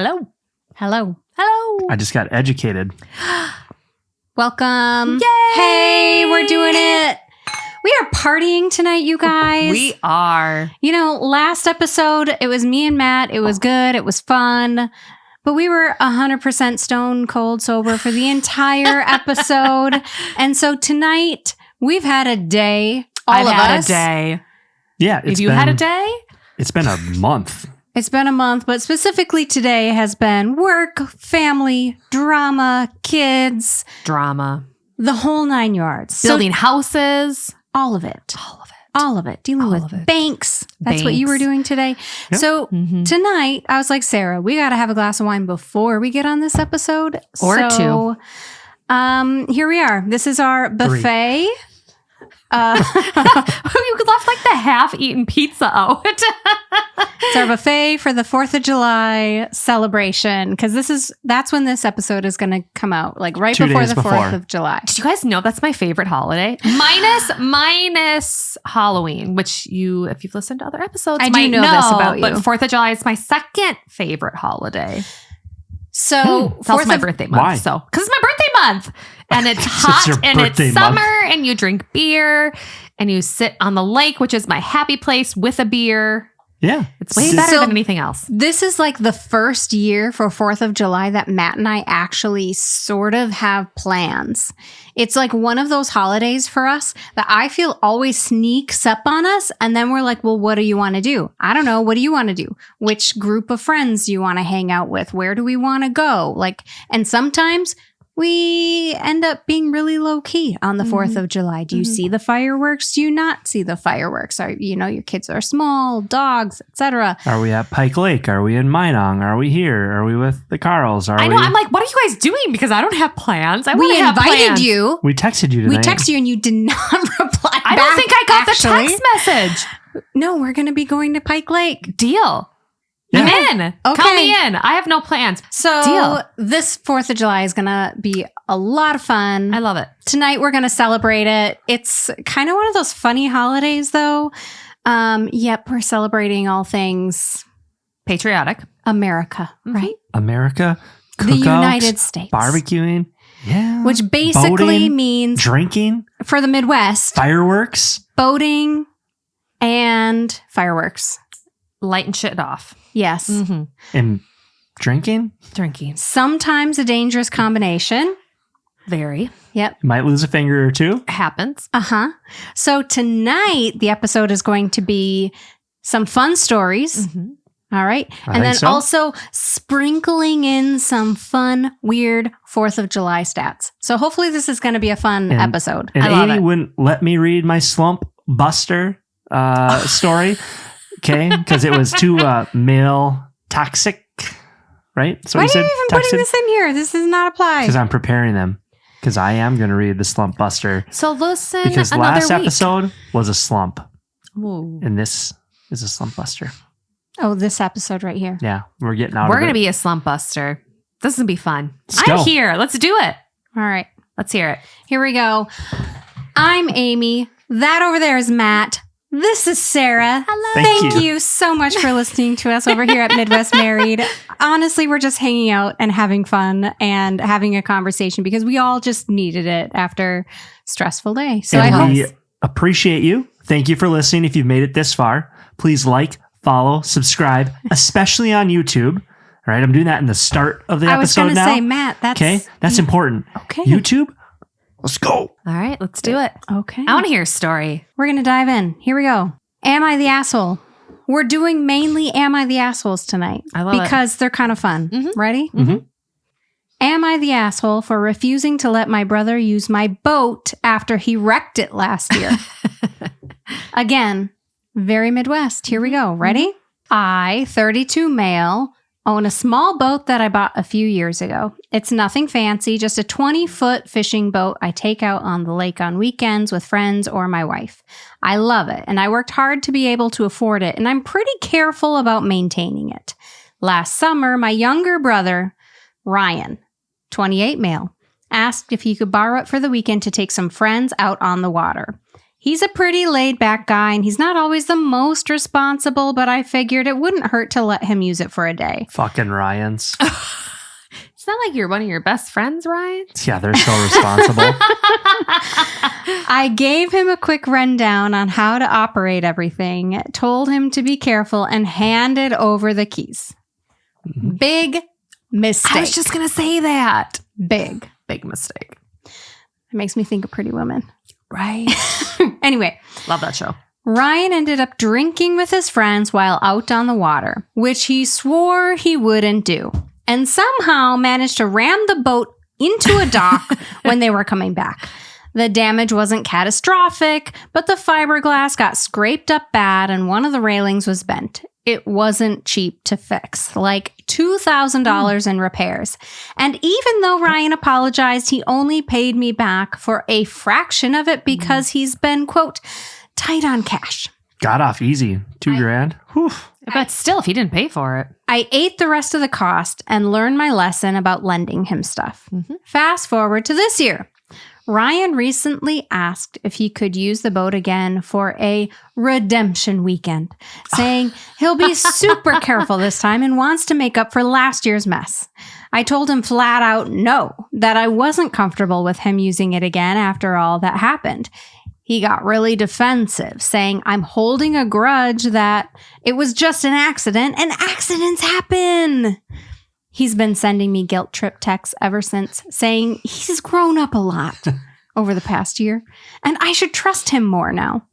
Hello. Hello. Hello. I just got educated. Welcome. Yay! Hey, we're doing it. We are partying tonight, you guys. We are. You know, last episode, it was me and Matt. It was good. It was fun. But we were 100% stone cold sober for the entire episode. And so tonight, we've had a day. All I've of had us. a day. Yeah. Have you had a day? It's been a month. It's been a month, but specifically today has been work, family, drama, kids, Drama. the whole 9 yards. Building houses. All of it. All of it. All of it. Dealing All with of it. banks. That's what you were Banks. doing today. Yep. So Mhm. tonight, I was like, Sarah, we got to have a glass of wine before we get on this episode. Or two. Here we are. This is our buffet. You left like the half-eaten pizza out. It's our buffet for the 4th of July celebration because that's when this episode is going to come out, like right 2 before days the before. 4th of July. Did you guys know that's my favorite holiday? Minus Halloween, which if you've listened to other episodes, I do might know this about But you. 4th of July is my second favorite holiday. So It's also my 4th of birthday month. Why? So, because it's my birthday month, and it's It's hot, your and it's birthday month. summer, and you drink beer, and you sit on the lake, which is my happy place, with a beer. Yeah. It's way So- better than anything else. This is like the first year for 4th of July that Matt and I actually sort of have plans. It's like one of those holidays for us that I feel always sneaks up on us. And then we're like, well, what do you want to do? I don't know. What do you want to do? Which group of friends do you want to hang out with? Where do we want to go? And sometimes we end up being really low key on the 4th of July. Do you see the fireworks? Do you not see the fireworks? Your kids are small, dogs, etc. Are we at Pike Lake? Are we in Minong? Are we here? Are we with the Carls? I know. I'm like, what are you guys doing? Because I don't have plans. I We want to have invited plans. you. We texted you We tonight. texted you and you did not reply. I don't back, think I got actually. the text message. No, we're going to be going to Pike Lake. Deal. Yeah. I'm in. Count Okay. me in. I have no plans. So Deal. this 4th of July is going to be a lot of fun. I love it. Tonight we're going to celebrate it. It's kind of one of those funny holidays though. Yep, we're celebrating all things Patriotic. America, right? America. The Cookouts, United States. Barbecuing. Yeah. Which basically Boating, means drinking. for the Midwest, Fireworks. boating and fireworks. Lighting shit off. Yes. Mm-hmm. And drinking. Drinking. Sometimes a dangerous combination. Very. Yep. You might lose a finger or two. Happens. Uh-huh. So tonight, the episode is going to be some fun stories. Mm-hmm. All right. I And then think so. also sprinkling in some fun, weird 4th of July stats. So hopefully this is going to be a fun And- episode. And I love Amy it. wouldn't let me read my slump buster story. Okay. Because it was too male toxic. Right? That's what Why you are said. you even putting this in here? This does not apply. Because I'm preparing them. Because I am going to read the slump buster. So listen, Because another last week. episode was a slump. Ooh. And this is a slump buster. Oh, this episode right here. Yeah. We're getting out We're of going it. to be a slump buster. This is going to be fun. Let's I'm go. here. Let's do it. All right. Let's hear it. Here we go. I'm Amy. That over there is Matt. This is Sarah. Hello. Thank Thank you. you so much for listening to us over here at Midwest Married. Honestly, we're just hanging out and having fun and having a conversation because we all just needed it after a stressful day. So I And hope we appreciate you. Thank you for listening. If you've made it this far, please like, follow, subscribe, especially on YouTube. All right. I'm doing that in the start of the I was episode going to now. say, Matt, that's Okay. That's important. okay. YouTube. Let's go. All right. Let's do it. Okay. I want to hear a story. We're going to dive in. Here we go. Am I the asshole? We're doing mainly Am I the Assholes tonight. I love it. because they're kind of fun. Mhm. Ready? Mhm. Am I the asshole for refusing to let my brother use my boat after he wrecked it last year? Again, very Midwest. Here we go. Ready? I, 32 male, own a small boat that I bought a few years ago. It's nothing fancy, just a 20-foot fishing boat I take out on the lake on weekends with friends or my wife. I love it, and I worked hard to be able to afford it, and I'm pretty careful about maintaining it. Last summer, my younger brother, Ryan, 28 male, asked if he could borrow it for the weekend to take some friends out on the water. He's a pretty laid back guy and he's not always the most responsible, but I figured it wouldn't hurt to let him use it for a day. Fucking Ryans. It's not like you're one of your best friends, Ryan. Yeah, they're so responsible. I gave him a quick rundown on how to operate everything, told him to be careful, and handed over the keys. Big mistake. I was just going to say that. Big. Big mistake. It makes me think of Pretty Woman. Right. Anyway. Love that show. Ryan ended up drinking with his friends while out on the water, which he swore he wouldn't do, and somehow managed to ram the boat into a dock when they were coming back. The damage wasn't catastrophic, but the fiberglass got scraped up bad and one of the railings was bent. It wasn't cheap to fix, like $2,000 in repairs. And even though Ryan apologized, he only paid me back for a fraction of it because he's been, quote, tight on cash. Got off easy. $2,000. Whew. But still, if he didn't pay for it. I ate the rest of the cost and learned my lesson about lending him stuff. Fast forward to this year. Ryan recently asked if he could use the boat again for a redemption weekend, saying he'll be super careful this time and wants to make up for last year's mess. I told him flat out no, that I wasn't comfortable with him using it again after all that happened. He got really defensive, saying I'm holding a grudge, that it was just an accident and accidents happen. He's been sending me guilt trip texts ever since, saying he's grown up a lot over the past year and I should trust him more now.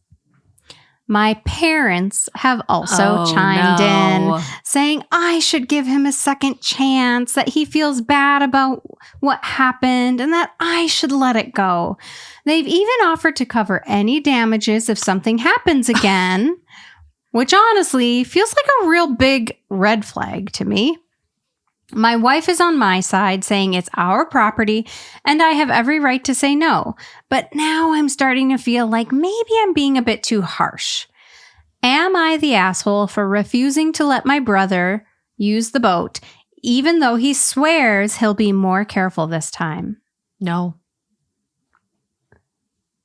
My parents have also chimed in, saying I should give him a second chance, that he feels bad about what happened and that I should let it go. They've even offered to cover any damages if something happens again, which honestly feels like a real big red flag to me. My wife is on my side, saying it's our property and I have every right to say no. But now I'm starting to feel like maybe I'm being a bit too harsh. Am I the asshole for refusing to let my brother use the boat, even though he swears he'll be more careful this time? No.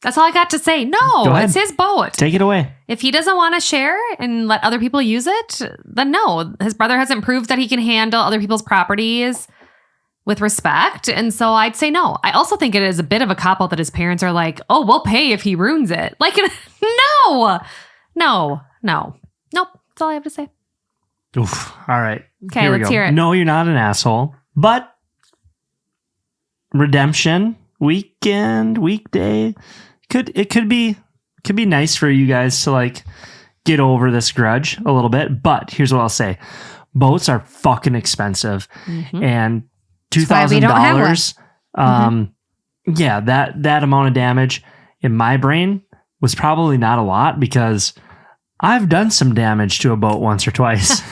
That's all I got to say. No, it's his boat. Take it away. If he doesn't want to share and let other people use it, then no. His brother hasn't proved that he can handle other people's properties with respect. And so I'd say no. I also think it is a bit of a cop-out that his parents are like, oh, we'll pay if he ruins it. Like, no. Nope. That's all I have to say. Oof. All right. Okay, let's hear it. No, you're not an asshole, but redemption, weekend, weekday, it could be nice for you guys to like get over this grudge a little bit. But here's what I'll say: boats are fucking expensive, and $2,000. Yeah, that amount of damage in my brain was probably not a lot because I've done some damage to a boat once or twice.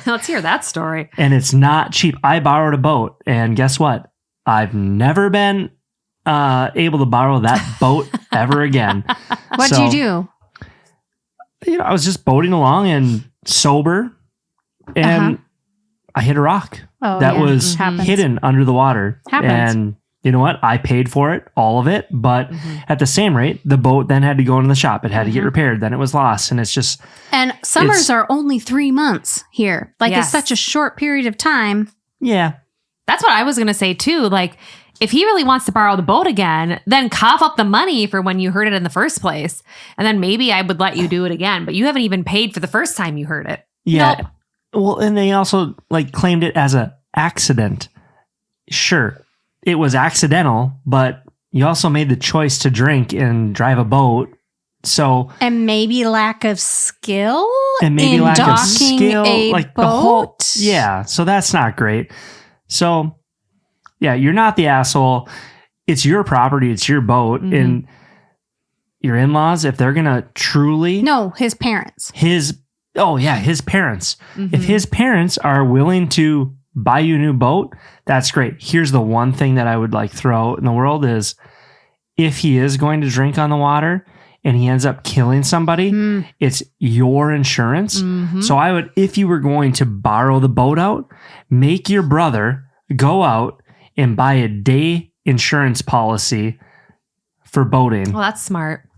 Let's hear that story. And it's not cheap. I borrowed a boat, and guess what? I've never been able to borrow that boat ever again. What'd you do? You know, I was just boating along and sober, and I hit a rock that was hidden under the water. And you know what? I paid for it, all of it. But at the same rate, the boat then had to go into the shop. It had to get repaired. Then it was lost. And it's just... And summers are only 3 months here. Like, it's such a short period of time. Yeah. That's what I was going to say, too. Like, if he really wants to borrow the boat again, then cough up the money for when you heard it in the first place. And then maybe I would let you do it again. But you haven't even paid for the first time you heard it. Yeah. Nope. Well, and they also like claimed it as a accident. Sure, it was accidental, but you also made the choice to drink and drive a boat. So and maybe lack of skill in like boat. The whole so that's not great. So yeah, you're not the asshole. It's your property, it's your boat, and your in-laws, if they're gonna truly his parents. His parents. If his parents are willing to buy you a new boat, that's great. Here's the one thing that I would like throw out in the world is if he is going to drink on the water and he ends up killing somebody, it's your insurance. So I would, if you were going to borrow the boat out, make your brother go out and buy a day insurance policy for boating. Well, that's smart.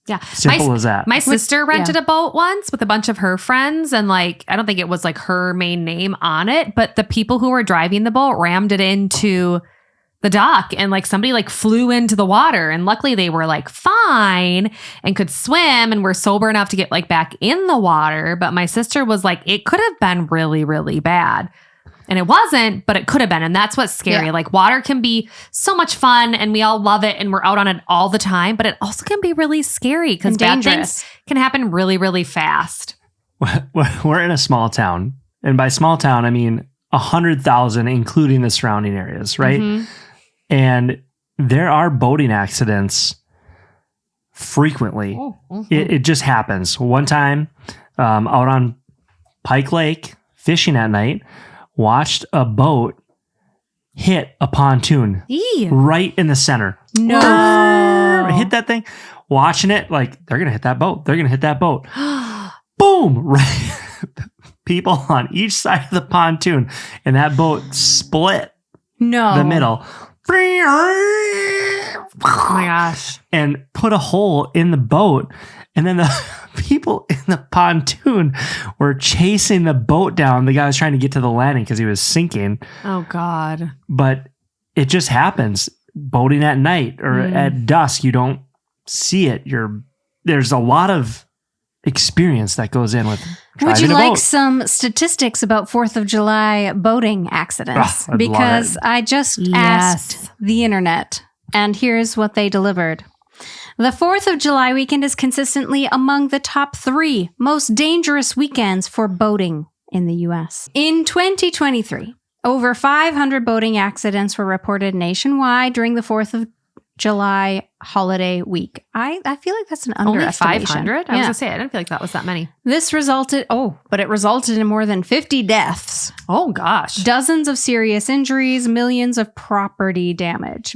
Yeah. Simple as that. My sister rented a boat once with a bunch of her friends, and like, I don't think it was like her main name on it, but the people who were driving the boat rammed it into the dock, and like somebody like flew into the water, and luckily they were like fine and could swim and were sober enough to get like back in the water. But my sister was like, it could have been really, really bad. And it wasn't, but it could have been. And that's what's scary. Yeah. Like water can be so much fun and we all love it and we're out on it all the time, but it also can be really scary because bad things can happen really, really fast. We're in a small town. And by small town, I mean 100,000, including the surrounding areas, right? Mm-hmm. And there are boating accidents frequently. It just happens. One time out on Pike Lake, fishing at night, watched a boat hit a pontoon right in the center. No. Hit that thing. Watching it, like, they're going to hit that boat. They're going to hit that boat. Boom. Right. People on each side of the pontoon. And that boat split the middle. Oh my gosh. And put a hole in the boat. And then the people in the pontoon were chasing the boat down. The guy was trying to get to the landing because he was sinking. Oh, God. But it just happens. Boating at night or at dusk, you don't see it. There's a lot of experience that goes in with driving Would you a like boat. some statistics about 4th of July boating accidents? I'd love Because it. I just asked the internet, and here's what they delivered. The 4th of July weekend is consistently among the top 3 most dangerous weekends for boating in the U.S. In 2023, over 500 boating accidents were reported nationwide during the 4th of July holiday week. I feel like that's an Only underestimation. 500? I was Yeah. going to say, I didn't feel like that was that many. This resulted in more than 50 deaths, Oh, gosh. dozens of serious injuries, millions of property damage.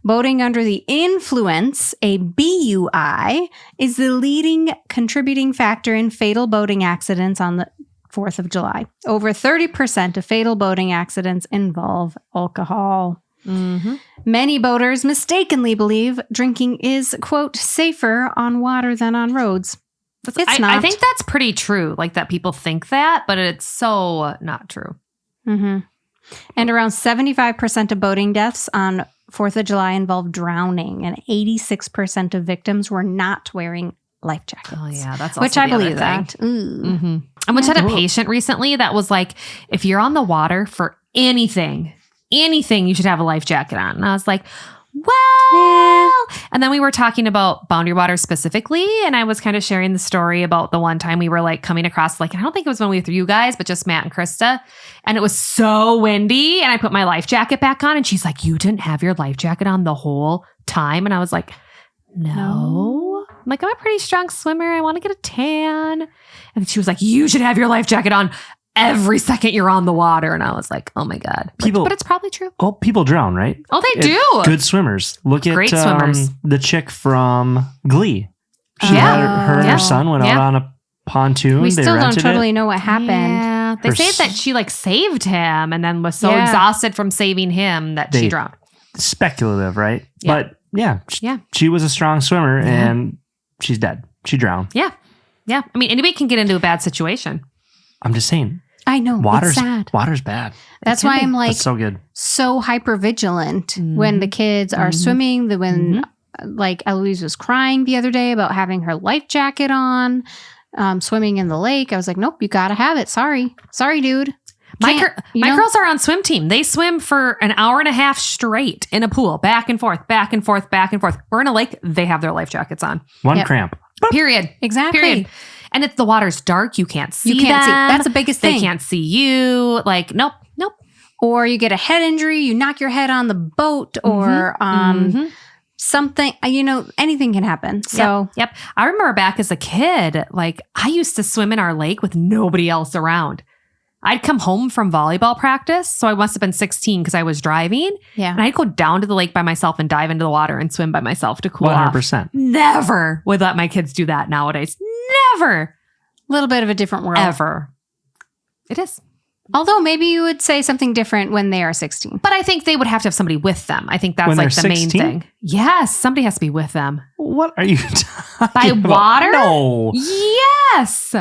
Boating under the influence, a BUI, is the leading contributing factor in fatal boating accidents on the 4th of July. Over 30% of fatal boating accidents involve alcohol. Mm-hmm. Many boaters mistakenly believe drinking is, quote, safer on water than on roads. It's not. I think that's pretty true. Like that people think that, but it's so not true. Mm-hmm. And around 75% of boating deaths on 4th of July involved drowning, and 86% of victims were not wearing life jackets. Oh, yeah. That's also Which I the other believe thing. that. Ooh. Mm-hmm. I went to had a patient recently that was like, if you're on the water for anything, you should have a life jacket on. And I was like, well, and then we were talking about Boundary Waters specifically. And I was kind of sharing the story about the one time we were like coming across, like, I don't think it was when we were with you guys, but just Matt and Krista. And it was so windy. And I put my life jacket back on and she's like, you didn't have your life jacket on the whole time. And I was like, no. I'm like, I'm a pretty strong swimmer. I want to get a tan. And she was like, you should have your life jacket on every second you're on the water. And I was like, oh my God. But it's probably true. Oh, people drown, right? Oh, they do. Good swimmers. Look at Great swimmers. The chick from Glee. Yeah. Her and Yeah. her son went out on a pontoon. We They still don't rented totally it. know what happened. Yeah. They Her say s- that she like saved him and then was so Yeah. exhausted from saving him that she They- drowned. Speculative, right? Yeah. But yeah, Yeah. she was a strong swimmer and she's dead. She drowned. Yeah. Yeah. I mean, anybody can get into a bad situation. I'm just saying. I know. Water's it's sad. Water's bad. That's why I'm like That's so good. so hyper vigilant when the kids are swimming. When like Eloise was crying the other day about having her life jacket on, swimming in the lake. I was like, nope, you got to have it. Sorry, dude. My know? girls are on swim team. They swim for an hour and a half straight in a pool, back and forth, back and forth, back and forth. We're in a lake. They have their life jackets on. One Yep. cramp. Period. Exactly. Period. And if the water's dark, you can't see You can't see. them. That's the biggest They thing. can't see you. Like, nope. Or you get a head injury, you knock your head on the boat, or something. Anything can happen. So Yep. I remember back as a kid, like I used to swim in our lake with nobody else around. I'd come home from volleyball practice. So I must have been 16 because I was driving. yeah. And I'd go down to the lake by myself and dive into the water and swim by myself to cool off. 100%. Never would let my kids do that nowadays. Never. A little bit of a different world. Ever. It is. Although maybe you would say something different when they are 16. But I think they would have to have somebody with them. I think that's When like they're the main 16? thing. Yes, somebody has to be with them. What are you talking By about? water? No. Yes.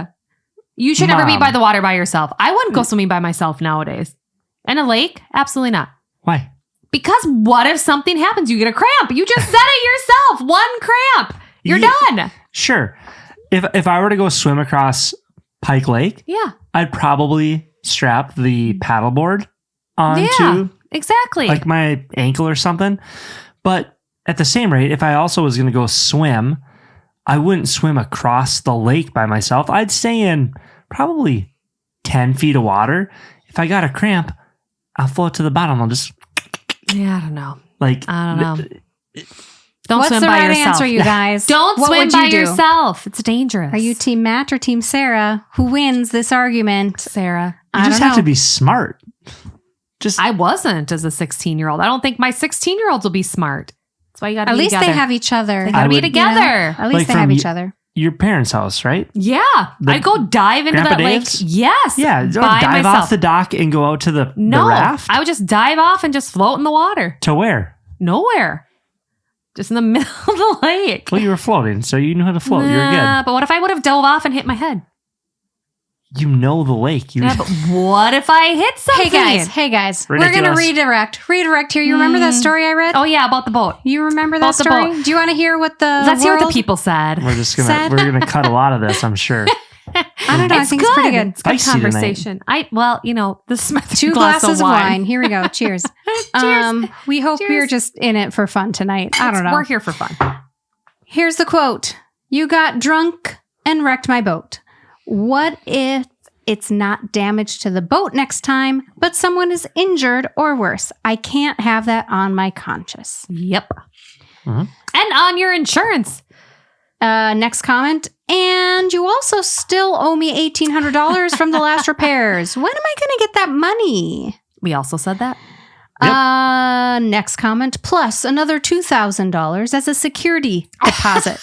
You should never be Mom. by the water by yourself. I wouldn't go swimming by myself nowadays. In a lake? Absolutely not. Why? Because what if something happens? You get a cramp. You just said it yourself. One cramp. You're Yeah. done. Sure. If I were to go swim across Pike Lake, Yeah. I'd probably strap the paddleboard onto Yeah. Exactly. like my ankle or something. But at the same rate, if I also was going to go swim, I wouldn't swim across the lake by myself. I'd stay in probably 10 feet of water. If I got a cramp, I'll float to the bottom. I'll just yeah, I don't know. like, I don't know. Don't What's swim the by right yourself. answer, you guys? Don't What swim would you by do? yourself. It's dangerous. Are you Team Matt or Team Sarah? Who wins this argument? Sarah? you I just don't have to know. be smart. Just I wasn't as a 16-year-old. I don't think my 16-year-olds will be smart. That's why you got to At be least together. they have each other. They got to I be would- together. At least Like they from have y- each other. your parents' house, right? Yeah. The- I'd go dive into Grandpa that lake. Dave's? Yes. Yeah, or by dive myself. off the dock and go out to the No. raft. I would just dive off and just float in the water. To where? Nowhere. Just in the middle of the lake. Well, you were floating, so you knew how to float. You're Nah, good. But what if I would have dove off and hit my head? You know the lake. You Yeah, but what if I hit something? Hey guys, we're going to Ridiculous. redirect here. You remember that story I read? Oh, yeah, about the boat. You remember that About the story? boat. Do you want to hear what the Let's hear what the world- people said. We're just gonna Sad. we're gonna cut a lot of this, I'm sure. I don't know. I think it's pretty good. It's good Spicy tonight. conversation. The Smith Two glasses of wine. Here we go. Cheers. Cheers. We hope Cheers. we're just in it for fun tonight. I don't know. We're here for fun. Here's the quote. You got drunk and wrecked my boat. What if it's not damage to the boat next time, but someone is injured or worse? I can't have that on my conscience. Yep. Mhm. And on your insurance. Next comment. And you also still owe me $1,800 from the last repairs. When am I going to get that money? We also said that. Yep. Next comment. Plus another $2,000 as a security deposit.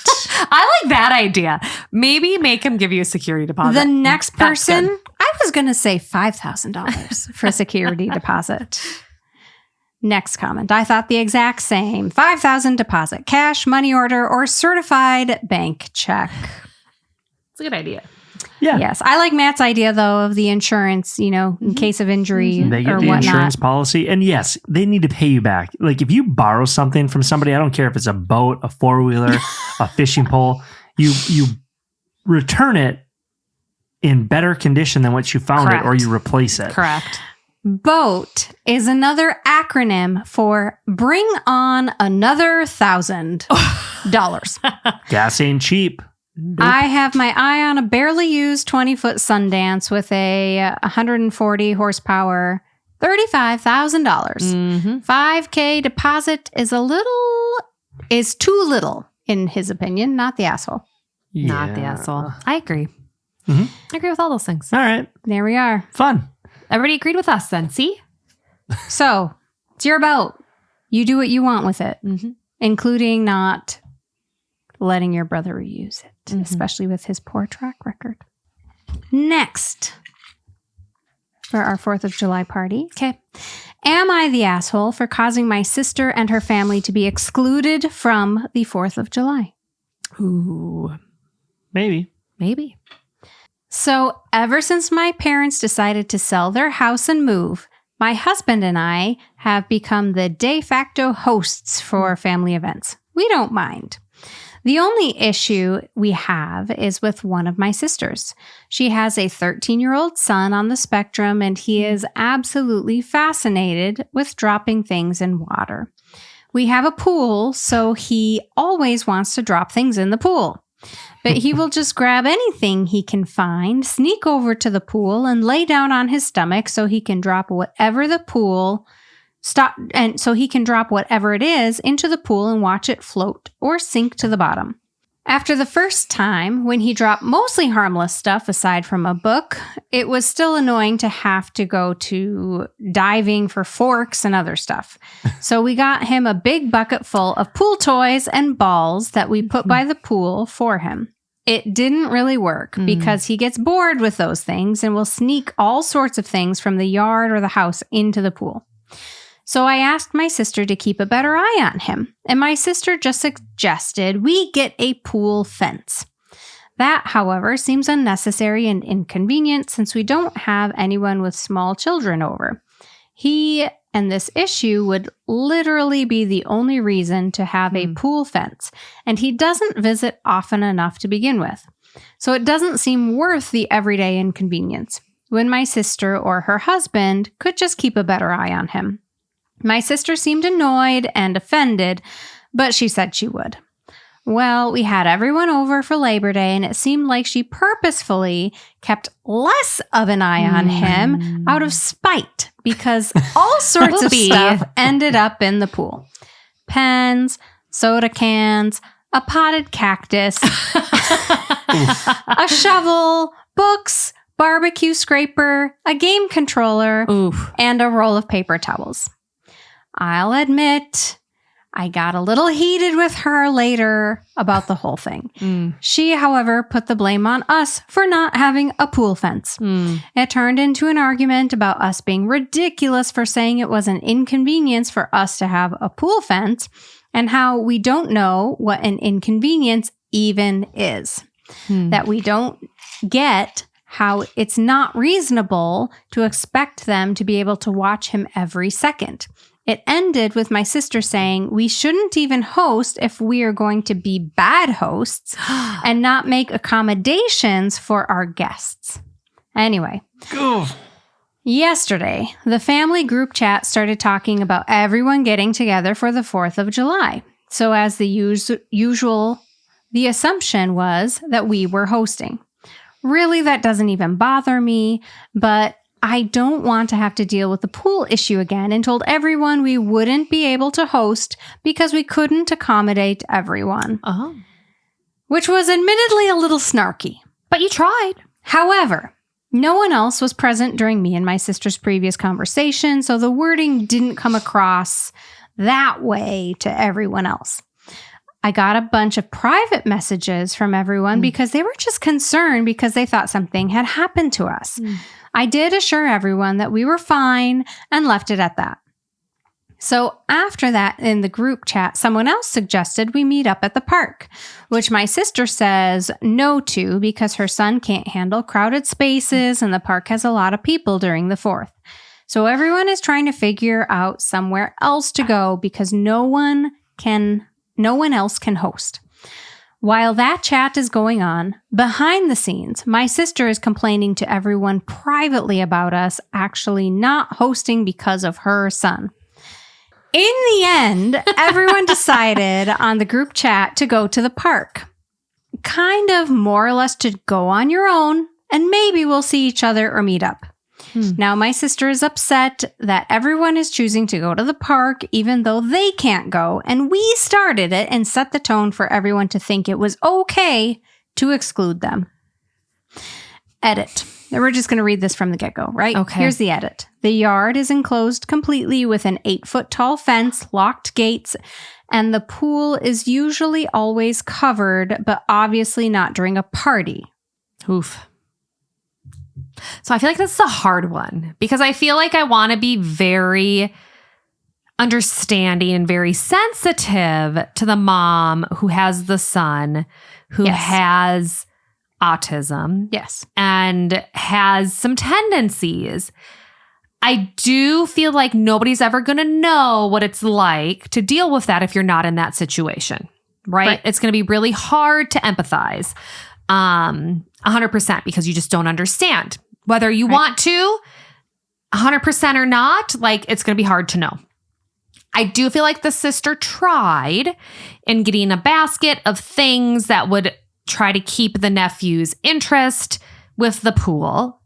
I like that idea. Maybe make him give you a security deposit. The next That's person, good. I was going to say $5,000 for a security deposit. Next comment. I thought the exact same. $5,000 deposit, cash, money order, or certified bank check. It's a good idea. Yeah. Yes. I like Matt's idea, though, of the insurance, in case of injury They get or the whatnot. insurance policy. And yes, they need to pay you back. Like if you borrow something from somebody, I don't care if it's a boat, a four-wheeler, a fishing pole, you return it in better condition than what you found Correct. it, or you replace it. Correct. BOAT is another acronym for Bring On Another $1,000. Gas ain't cheap. I have my eye on a barely used 20-foot Sundance with a 140 horsepower, $35,000. Mm-hmm. 5K deposit is too little, in his opinion, not the asshole. Not the Yeah. asshole. I agree. Mhm. I agree with all those things. All right. There we are. Fun. Everybody agreed with us then. See? So, it's your boat. You do what you want with it, Mm-hmm. including not letting your brother reuse it, Mhm. especially with his poor track record. Next, for our 4th of July party. Okay. Am I the asshole for causing my sister and her family to be excluded from the 4th of July? Ooh. Maybe. Maybe. So, ever since my parents decided to sell their house and move, my husband and I have become the de facto hosts for family events. We don't mind. The only issue we have is with one of my sisters. She has a 13-year-old son on the spectrum, and he is absolutely fascinated with dropping things in water. We have a pool, so he always wants to drop things in the pool. But he will just grab anything he can find, sneak over to the pool, and lay down on his stomach so he can drop whatever it is into the pool and watch it float or sink to the bottom. After the first time, when he dropped mostly harmless stuff aside from a book, it was still annoying to have to go to diving for forks and other stuff. So we got him a big bucket full of pool toys and balls that we put by the pool for him. It didn't really work because he gets bored with those things and will sneak all sorts of things from the yard or the house into the pool. So I asked my sister to keep a better eye on him, and my sister just suggested we get a pool fence. That, however, seems unnecessary and inconvenient since we don't have anyone with small children over. He and this issue would literally be the only reason to have a pool fence, and he doesn't visit often enough to begin with. So it doesn't seem worth the everyday inconvenience when my sister or her husband could just keep a better eye on him. My sister seemed annoyed and offended, but she said she would. Well, we had everyone over for Labor Day, and it seemed like she purposefully kept less of an eye on him out of spite because all sorts of stuff ended up in the pool. Pens, soda cans, a potted cactus, a shovel, books, barbecue scraper, a game controller, and a roll of paper towels. I'll admit, I got a little heated with her later about the whole thing. She, however, put the blame on us for not having a pool fence. It turned into an argument about us being ridiculous for saying it was an inconvenience for us to have a pool fence and how we don't know what an inconvenience even is. That we don't get how it's not reasonable to expect them to be able to watch him every second. It ended with my sister saying we shouldn't even host if we are going to be bad hosts and not make accommodations for our guests. Anyway, yesterday, the family group chat started talking about everyone getting together for the 4th of July. So as the usual, the assumption was that we were hosting. Really, that doesn't even bother me, but I don't want to have to deal with the pool issue again and told everyone we wouldn't be able to host because we couldn't accommodate everyone. Which was admittedly a little snarky. But you tried. However, no one else was present during me and my sister's previous conversation, so the wording didn't come across that way to everyone else. I got a bunch of private messages from everyone because they were just concerned because they thought something had happened to us. I did assure everyone that we were fine and left it at that. So after that, in the group chat, someone else suggested we meet up at the park, which my sister says no to because her son can't handle crowded spaces and the park has a lot of people during the 4th. So everyone is trying to figure out somewhere else to go because no one else can host. While that chat is going on, behind the scenes, my sister is complaining to everyone privately about us actually not hosting because of her son. In the end, everyone decided on the group chat to go to the park. Kind of more or less to go on your own, and maybe we'll see each other or meet up. Now, my sister is upset that everyone is choosing to go to the park even though they can't go, and we started it and set the tone for everyone to think it was okay to exclude them. Edit. We're just going to read this from the get-go, right? Okay. Here's the edit. The yard is enclosed completely with an 8-foot-tall fence, locked gates, and the pool is usually always covered, but obviously not during a party. Oof. So I feel like this is a hard one because I feel like I want to be very understanding and very sensitive to the mom who has the son who has autism. Yes. And has some tendencies. I do feel like nobody's ever going to know what it's like to deal with that if you're not in that situation, right? It's going to be really hard to empathize 100% because you just don't understand. Whether you want to 100% or not, like it's going to be hard to know. I do feel like the sister tried in getting a basket of things that would try to keep the nephew's interest with the pool.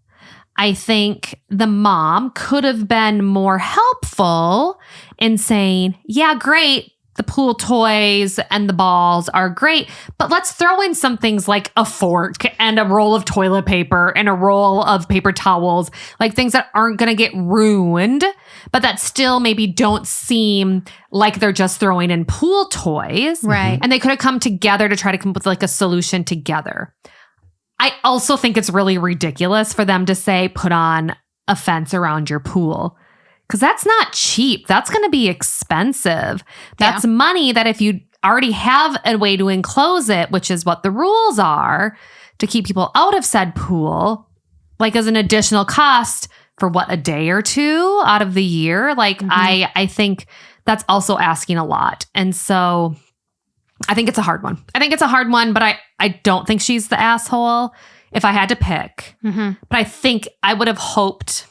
I think the mom could have been more helpful in saying, yeah, great, the pool toys and the balls are great, but let's throw in some things like a fork and a roll of toilet paper and a roll of paper towels, like things that aren't going to get ruined, but that still maybe don't seem like they're just throwing in pool toys. Right. And they could have come together to try to come up with like a solution together. I also think it's really ridiculous for them to say, put on a fence around your pool. Because that's not cheap. That's going to be expensive. That's money that if you already have a way to enclose it, which is what the rules are, to keep people out of said pool, like as an additional cost for what, a day or two out of the year? Like I think that's also asking a lot. And so I think it's a hard one. But I don't think she's the asshole if I had to pick. But I think I would have hoped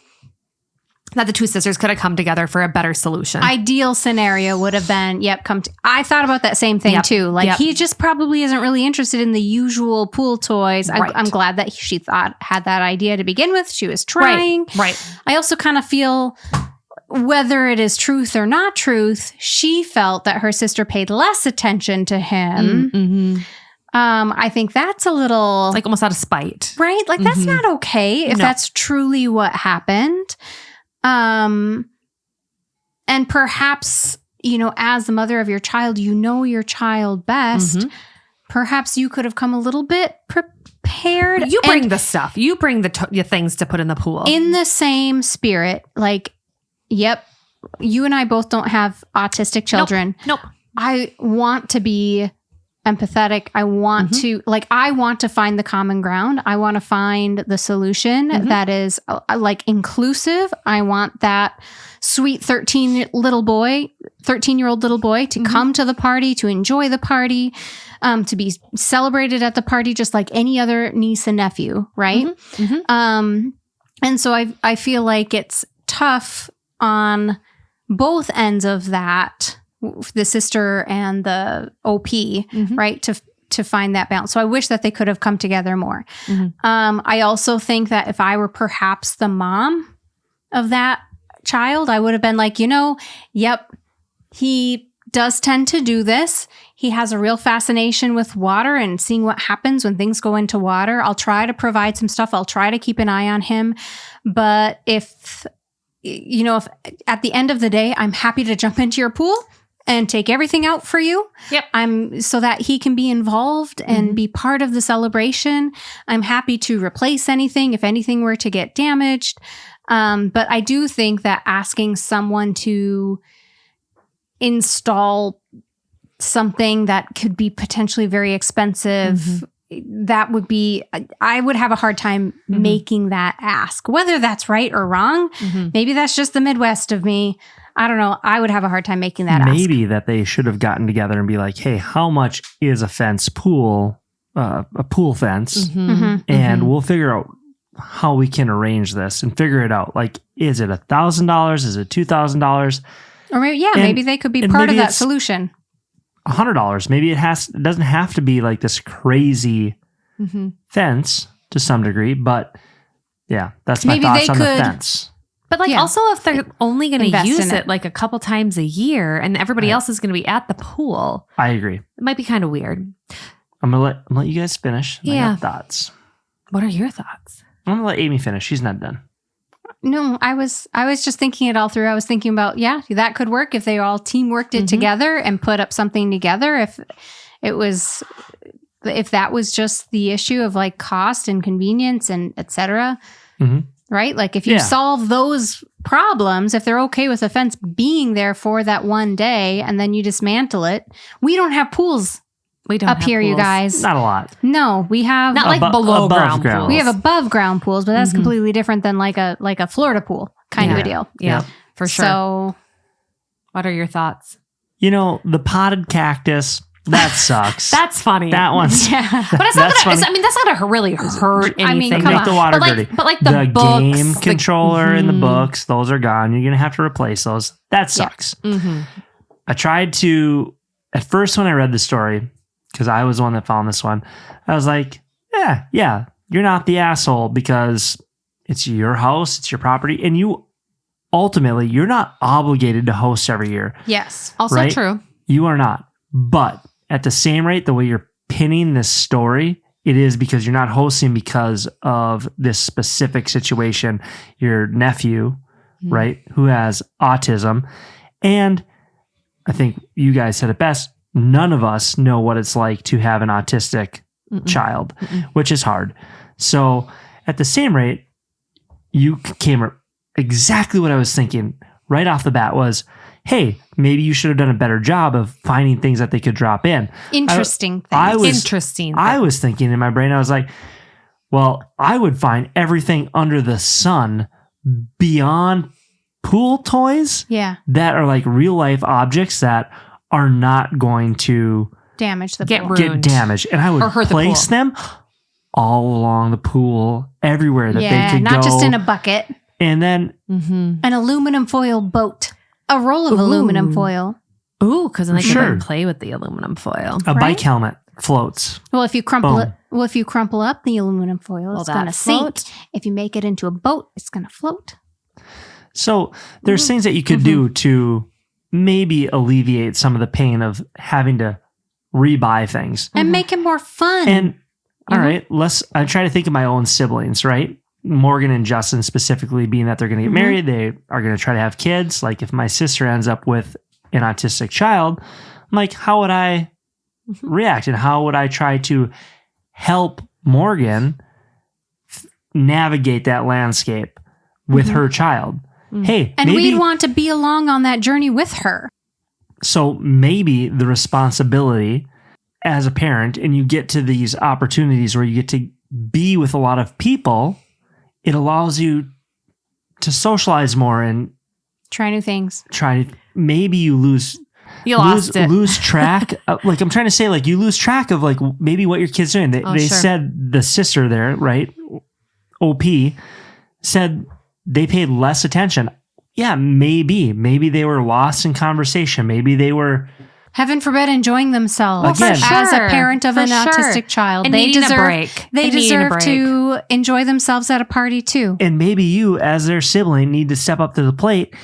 that the two sisters could have come together for a better solution. Ideal scenario would have been, I thought about that same thing too. Like he just probably isn't really interested in the usual pool toys. Right. I'm glad that she had that idea to begin with. She was trying. Right. I also kind of feel, whether it is truth or not truth, she felt that her sister paid less attention to him. I think that's a little, like almost out of spite. Right? Like that's not okay if that's truly what happened. And perhaps, as the mother of your child, your child best. Perhaps you could have come a little bit prepared. You bring the stuff. You bring the things to put in the pool. In the same spirit, like, you and I both don't have autistic children. Nope. I want to be empathetic. I want to, I want to find the common ground. I want to find the solution that is inclusive. I want that sweet 13-year-old little boy to come to the party, to enjoy the party, to be celebrated at the party, just like any other niece and nephew. Right. And so I feel like it's tough on both ends of that, the sister and the OP, right? To find that balance. So I wish that they could have come together more. I also think that if I were perhaps the mom of that child, I would have been like, he does tend to do this. He has a real fascination with water and seeing what happens when things go into water. I'll try to provide some stuff. I'll try to keep an eye on him. But if at the end of the day, I'm happy to jump into your pool and take everything out for you. So that he can be involved and be part of the celebration. I'm happy to replace anything if anything were to get damaged. But I do think that asking someone to install something that could be potentially very expensive, that would be, I would have a hard time making that ask. Whether that's right or wrong, maybe that's just the Midwest of me. I don't know. I would have a hard time making that ask. Maybe that they should have gotten together and be like, hey, how much is a pool fence? And we'll figure out how we can arrange this and figure it out. Like, is it $1,000? Is it $2,000? Or maybe, maybe they could be part of that solution. $100. Maybe it doesn't have to be like this crazy fence to some degree, but that's my thoughts on the fence. But also if they're only going to use it like a couple times a year and everybody else is going to be at the pool. I agree. It might be kind of weird. I'm gonna let you guys finish. I got thoughts. What are your thoughts? I'm gonna let Amy finish. She's not done. No, I was just thinking it all through. I was thinking about, that could work if they all teamworked it together and put up something together. If that was just the issue of like cost and convenience and et cetera, right? Like if you solve those problems, if they're okay with the fence being there for that one day and then you dismantle it, we don't have pools. We don't up have here, pools. You guys. Not a lot. No, we have not like below ground pools. We have above ground pools, but that's completely different than like a Florida pool kind of a deal. Yeah, for sure. So, what are your thoughts? The potted cactus. That sucks. That's funny. That one's but it's not gonna. That's not gonna really hurt anything. I mean, come make the water dirty. But like the books, game controller and the books, those are gone. You're gonna have to replace those. That sucks. I tried to at first when I read the story, because I was the one that found this one, I was like, yeah, you're not the asshole because it's your house, it's your property, and you're not obligated to host every year. Yes. Also right? true. You are not. But at the same rate, the way you're pinning this story, it is because you're not hosting because of this specific situation. Your nephew, right, who has autism. And I think you guys said it best. None of us know what it's like to have an autistic child, which is hard. So at the same rate, you came exactly what I was thinking right off the bat was, hey, maybe you should have done a better job of finding things that they could drop in. Interesting things. I was thinking in my brain, I was like, well, I would find everything under the sun beyond pool toys that are like real life objects that are not going to damage the get pool. ruined. Get damaged. And I would place them all along the pool, everywhere that they could go. Not just in a bucket. And then an aluminum foil boat. A roll of aluminum foil. Ooh, because then they can play with the aluminum foil. A bike helmet floats. Well, if you crumple it, if you crumple up the aluminum foil, it's going to sink. If you make it into a boat, it's going to float. So there's things that you could do to maybe alleviate some of the pain of having to rebuy things and make it more fun. And all right, I try to think of my own siblings, right? Morgan and Justin specifically, being that they're going to get married, they are going to try to have kids. Like if my sister ends up with an autistic child, I'm like, how would I react? And how would I try to help Morgan navigate that landscape with her child? Hey, and we'd want to be along on that journey with her. So maybe the responsibility as a parent, and you get to these opportunities where you get to be with a lot of people, it allows you to socialize more and try new things. Maybe you lose track. Like I'm trying to say, like you lose track of like maybe what your kid's doing. They said the sister there, right? OP said they paid less attention. Yeah, maybe they were lost in conversation. Maybe they were, heaven forbid, enjoying themselves. Again, as a parent of an autistic child. And they deserve a break. They deserve to enjoy themselves at a party too. And maybe you, as their sibling, need to step up to the plate,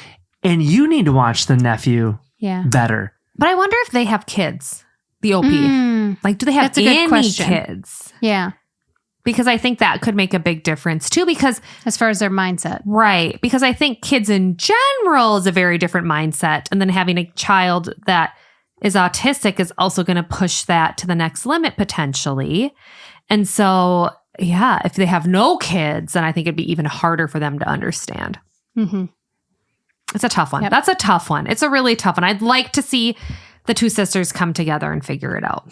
and you need to watch the nephew better. But I wonder if they have kids. The OP, like, do they have any kids? Yeah. Because I think that could make a big difference too, because as far as their mindset. Right. Because I think kids in general is a very different mindset. And then having a child that is autistic is also going to push that to the next limit potentially. And so, yeah, if they have no kids, then I think it'd be even harder for them to understand. It's a tough one. That's a tough one. It's a really tough one. I'd like to see the two sisters come together and figure it out.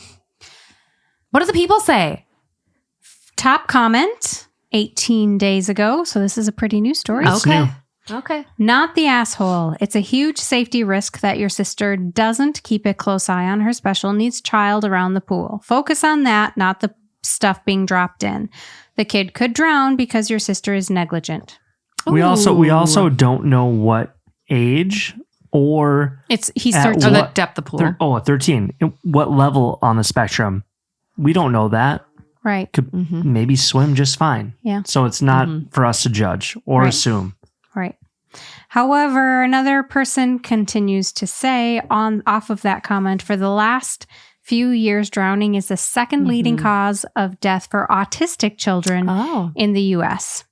What do the people say? Top comment 18 days ago. So this is a pretty new story. Okay. Not the asshole. It's a huge safety risk that your sister doesn't keep a close eye on her special needs child around the pool. Focus on that, not the stuff being dropped in. The kid could drown because your sister is negligent. We also don't know what age or he's 13. Or the depth of the pool. 13. What level on the spectrum? We don't know that. Right. Could maybe swim just fine. Yeah. So it's not for us to judge or assume. Right. However, another person continues to say off of that comment, for the last few years, drowning is the second leading cause of death for autistic children in the U.S.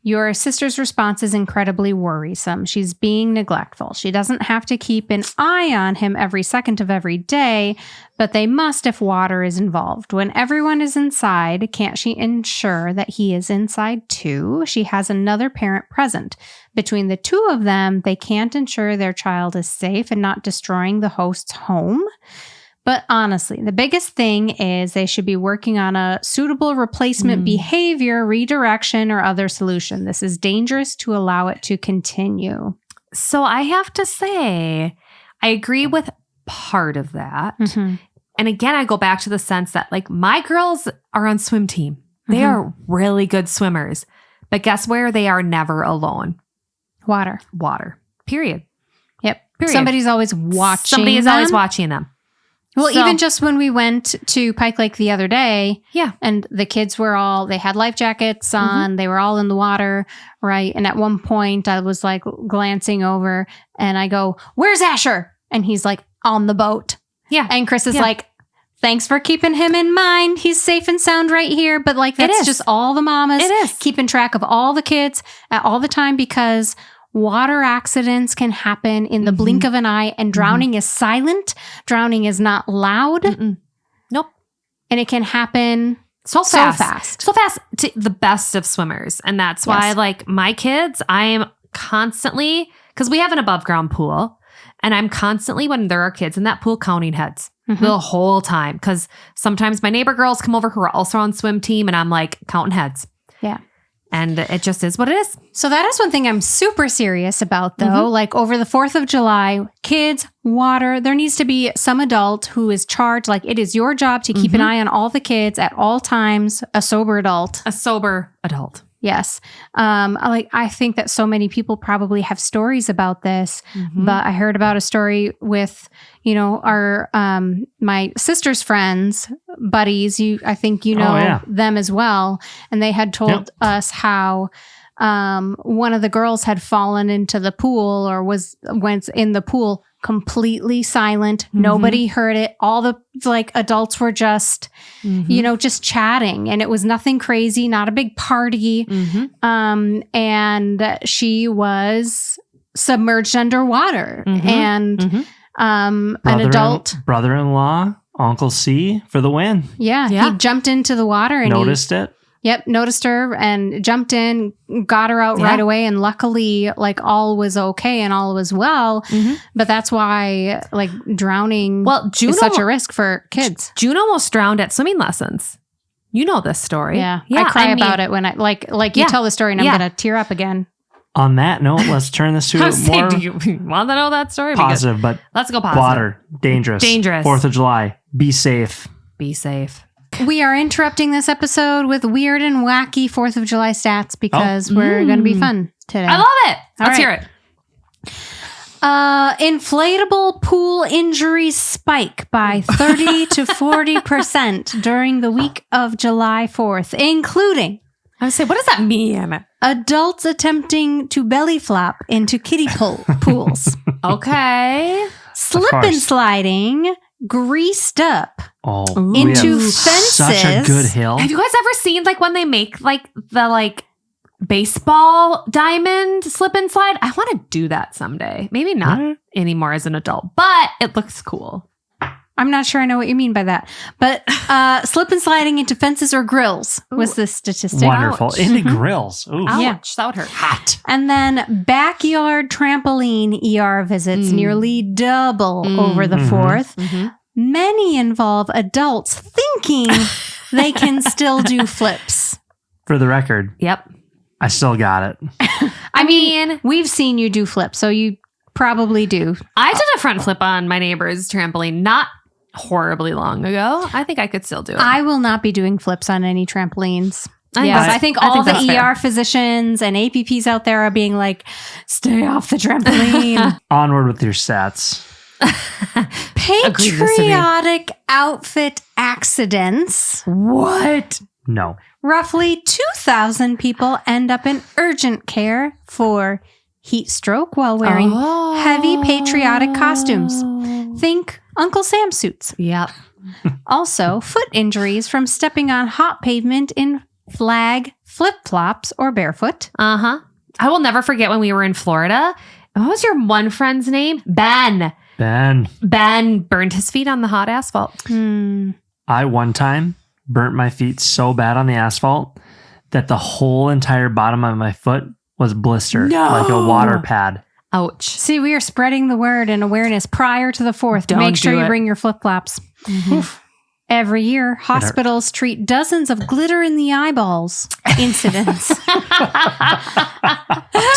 Your sister's response is incredibly worrisome. She's being neglectful. She doesn't have to keep an eye on him every second of every day, but they must if water is involved. When everyone is inside, can't she ensure that he is inside too? She has another parent present. Between the two of them, they can't ensure their child is safe and not destroying the host's home. But honestly, the biggest thing is they should be working on a suitable replacement behavior, redirection, or other solution. This is dangerous to allow it to continue. So I have to say, I agree with part of that. And again, I go back to the sense that like my girls are on swim team. They are really good swimmers. But guess where? They are never alone. Water. Period. Yep. Period. Somebody's always watching Somebody is them. always watching them. Well, even just when we went to Pike Lake the other day, and the kids were they had life jackets on, they were all in the water, right? And at one point I was like glancing over and I go, "Where's Asher?" And he's like, on the boat. Yeah. And Chris is Yeah. like, thanks for keeping him in mind. He's safe and sound right here. But like, that's is. just all the mamas It is. keeping track of all the kids at all the time, because water accidents can happen in the blink of an eye, and drowning is silent. Drowning is not loud. Mm-mm. Nope. And it can happen So so fast. fast. So fast to the best of swimmers. And that's why, Yes. like, my kids, I am constantly, because we have an above ground pool, and I'm constantly, when there are kids in that pool, counting heads the whole time. Because sometimes my neighbor girls come over who are also on swim team, and I'm like counting heads. Yeah. And it just is what it is. So that is one thing I'm super serious about, though. Like over the 4th of July, kids, water, there needs to be some adult who is charged. Like it is your job to keep an eye on all the kids at all times, a sober adult. A sober adult. Yes. I think that so many people probably have stories about this, but I heard about a story with, our, my sister's friends, buddies. I think them as well. And they had told us how, one of the girls had fallen into the pool or went in the pool completely silent. Nobody heard it. All the adults were just, just chatting, and it was nothing crazy, not a big party. And she was submerged underwater, and an adult brother-in-law, Uncle C for the win. Yeah, he jumped into the water and Noticed it. Yep, noticed her and jumped in, got her out right away, and luckily, all was okay and all was well. But that's why, drowning is such a risk for kids. June almost drowned at swimming lessons. You know this story. Yeah, I cry about it when you tell the story, and I'm gonna tear up again. On that note, let's turn this to more do you want to know that story? positive, but let's go positive. Water, dangerous. 4th of July, be safe. Be safe. We are interrupting this episode with weird and wacky 4th of July stats because we're going to be fun today. I love it. Let's hear it. Inflatable pool injuries spike by 30 to 40% during the week of July 4th, including, I would say, what does that mean? Adults attempting to belly flop into kiddie pools. Okay. Slip and sliding greased up into fences. Such a good hill. Have you guys ever seen when they make the baseball diamond slip and slide? I want to do that someday. Maybe not anymore as an adult, but it looks cool. I'm not sure I know what you mean by that. But slip and sliding into fences or grills was the statistic. Wonderful. Ouch. Into grills. Ooh. Ouch, Yeah. that would hurt. Hot. And then backyard trampoline ER visits nearly double over the 4th. Many involve adults thinking they can still do flips. For the record, Yep. I still got it. I mean, we've seen you do flips, so you probably do. I did a front flip on my neighbor's trampoline not horribly long ago. I think I could still do it. I will not be doing flips on any trampolines. Yes, I think all that's the fair. ER physicians and APPs out there are being like, stay off the trampoline. Onward with your stats. Patriotic outfit accidents. What? No. Roughly 2,000 people end up in urgent care for heat stroke while wearing heavy patriotic costumes. Think Uncle Sam suits. Yep. Also, foot injuries from stepping on hot pavement in flag flip-flops or barefoot. Uh-huh. I will never forget when we were in Florida. What was your one friend's name? Ben. Ben burned his feet on the hot asphalt. I one time burnt my feet so bad on the asphalt that the whole entire bottom of my foot was blistered like a water pad. Ouch. See, we are spreading the word and awareness prior to the 4th. Don't Make sure do you it. bring your flip-flops. Every year, hospitals treat dozens of glitter in the eyeballs incidents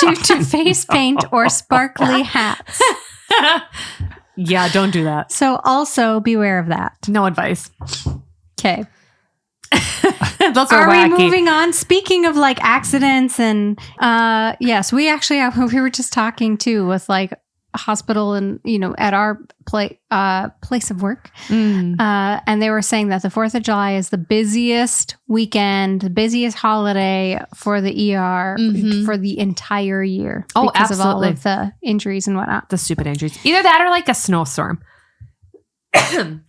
due to face paint or sparkly hats. Yeah, don't do that. So also beware of that. No advice. Okay. Those are Are wacky. we moving on? Speaking of accidents and yes, we actually we were just talking too with a hospital and at our place of work. And they were saying that the 4th of July is the busiest weekend, the busiest holiday for the ER for the entire year. Oh, because of all absolutely. of the injuries and whatnot. The stupid injuries. Either that or a snowstorm.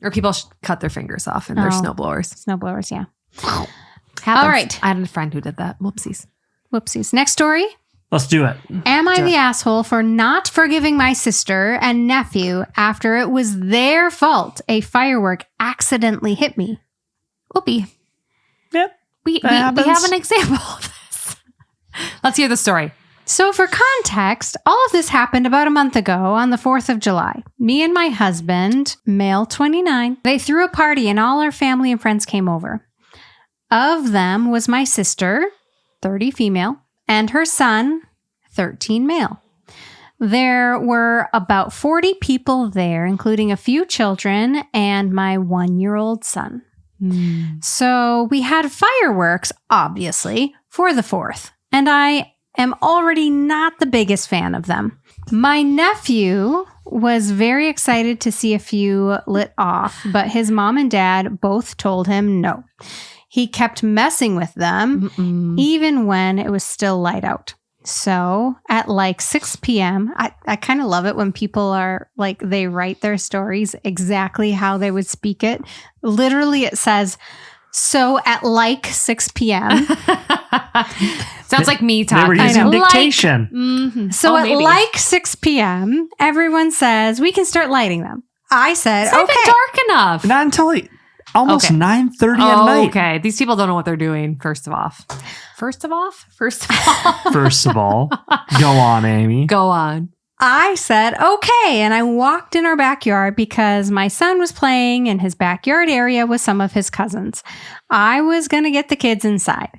Or people cut their fingers off in their snowblowers. Snowblowers, yeah. Happens. All right. I had a friend who did that. Whoopsies. Next story. Let's do it. Am I the asshole for not forgiving my sister and nephew after it was their fault a firework accidentally hit me? Whoopee. Yep. We have an example of this. Let's hear the story. So for context, all of this happened about a month ago on the 4th of July. Me and my husband, male 29, they threw a party and all our family and friends came over. Of them was my sister, 30 female, and her son, 13 male. There were about 40 people there, including a few children and my 1-year-old son. So we had fireworks, obviously, for the 4th, and I am already not the biggest fan of them. My nephew was very excited to see a few lit off, but his mom and dad both told him no. He kept messing with them, even when it was still light out. So at like 6 p.m., I kind of love it when people are like, they write their stories exactly how they would speak it. Literally, it says, so at like 6 p.m. Sounds like me talking. They were using dictation. So at like 6 p.m., everyone says, we can start lighting them. I said, it's not even dark enough. Not until like almost 9:30 at night. Okay. These people don't know what they're doing, first of all. First of all? First of all, go on, Amy. Go on. I said, okay. And I walked in our backyard because my son was playing in his backyard area with some of his cousins. I was going to get the kids inside.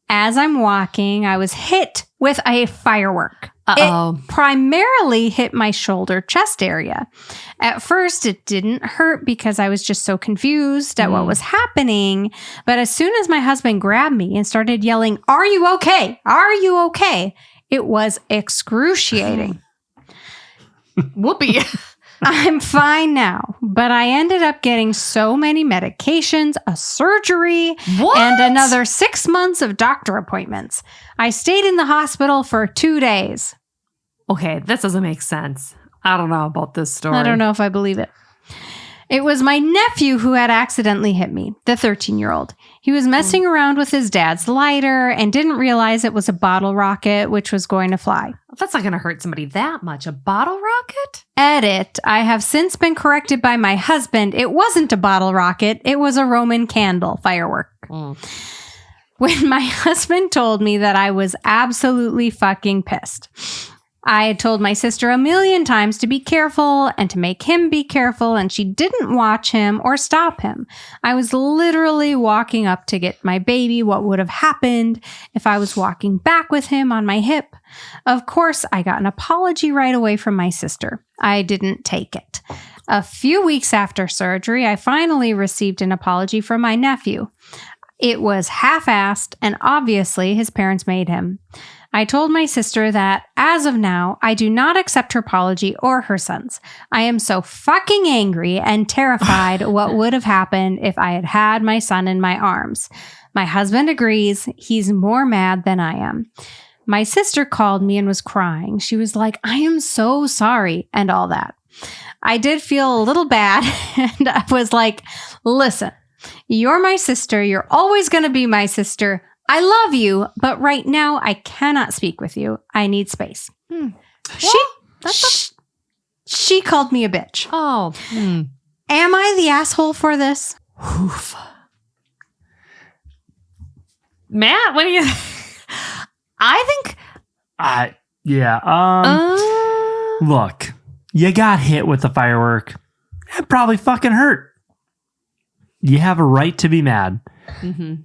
As I'm walking, I was hit with a firework. It primarily hit my shoulder chest area. At first, it didn't hurt because I was just so confused at what was happening. But as soon as my husband grabbed me and started yelling, "Are you okay? Are you okay?" It was excruciating. Whoopee. I'm fine now, but I ended up getting so many medications, a surgery, and another 6 months of doctor appointments. I stayed in the hospital for 2 days. Okay, this doesn't make sense. I don't know about this story. I don't know if I believe it. It was my nephew who had accidentally hit me, the 13-year-old. He was messing around with his dad's lighter and didn't realize it was a bottle rocket, which was going to fly. That's not going to hurt somebody that much. A bottle rocket? Edit. I have since been corrected by my husband. It wasn't a bottle rocket. It was a Roman candle firework. When my husband told me that, I was absolutely fucking pissed. I had told my sister a million times to be careful and to make him be careful, and she didn't watch him or stop him. I was literally walking up to get my baby. What would have happened if I was walking back with him on my hip? Of course, I got an apology right away from my sister. I didn't take it. A few weeks after surgery, I finally received an apology from my nephew. It was half-assed, and obviously his parents made him. I told my sister that, as of now, I do not accept her apology or her son's. I am so fucking angry and terrified what would have happened if I had had my son in my arms. My husband agrees. He's more mad than I am. My sister called me and was crying. She was like, "I am so sorry," and all that. I did feel a little bad, and I was like, "Listen, you're my sister. You're always going to be my sister. I love you, but right now I cannot speak with you. I need space." She called me a bitch. Oh. Am I the asshole for this? Oof. Matt, what do you... I think... Look, you got hit with the firework. It probably fucking hurt. You have a right to be mad. Mm-hmm.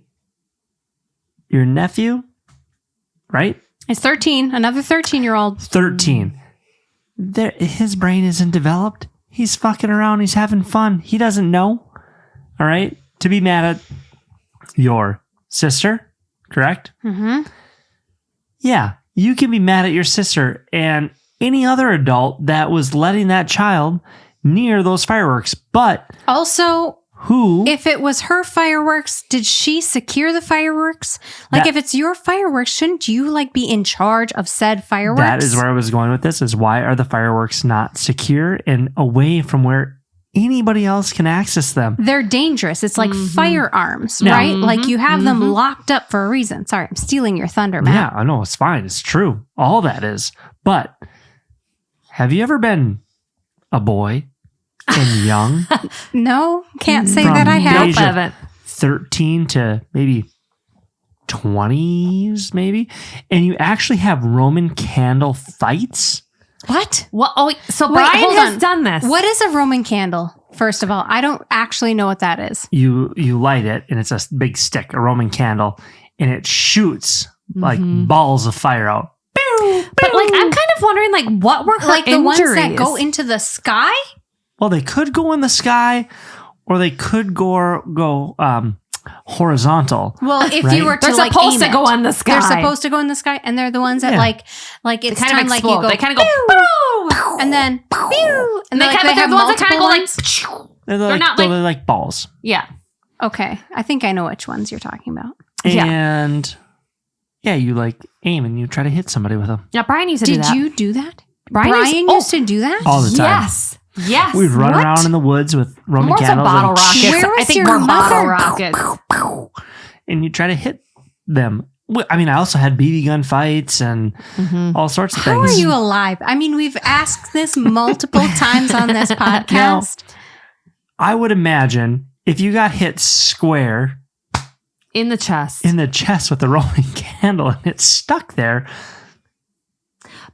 Your nephew, right? It's 13, another 13-year-old. 13. His brain isn't developed. He's fucking around. He's having fun. He doesn't know. All right? To be mad at your sister, correct? Mm-hmm. Yeah, you can be mad at your sister and any other adult that was letting that child near those fireworks. But also... who? If it was her fireworks, did she secure the fireworks? Like, if it's your fireworks, shouldn't you, like, be in charge of said fireworks? That is where I was going with this, is why are the fireworks not secure and away from where anybody else can access them. They're dangerous. It's like firearms, Yeah. right? Like you have them locked up for a reason. Sorry, I'm stealing your thunder, Matt. Yeah, I know. It's fine. It's true. All that is. But have you ever been a boy and young? No, can't say From that I the have. age Nope, I of haven't. 13 to maybe 20s, maybe, and you actually have Roman candle fights? What? Well, so Wait, Brian hold has on. done this. What is a Roman candle? First of all, I don't actually know what that is. You light it, and it's a big stick, a Roman candle, and it shoots like balls of fire out. But like, I'm kind of wondering, like, what were her Like the injuries? ones that go into the sky? Well, they could go in the sky, or they could go horizontal. Well, if Right? you were to They're like supposed aim to go it, in the sky. they're supposed to go in the sky, and they're the ones that Yeah. like it's kind time of like explode. you go. They kind of go, boo! and then pew, and They then, like, kind of, they have the ones that kind multiple of go ones. like, They're not like- they're like balls. yeah. Okay, I think I know which ones you're talking about. Yeah. And yeah, you like aim and you try to hit somebody with them Yeah, Brian used to do Did that. you do that? Brian Brian used- used to do that. all the time. Yes. Yes. We'd run What? around in the woods with Roman More so candles bottle and, rockets. Where I was think your more bottle mother? rockets. and you try to hit them. I mean, I also had BB gun fights and all sorts of How are things. you alive? I mean, we've asked this multiple times on this podcast. I would imagine if you got hit square In the chest. in the chest with the Roman candle and it stuck there,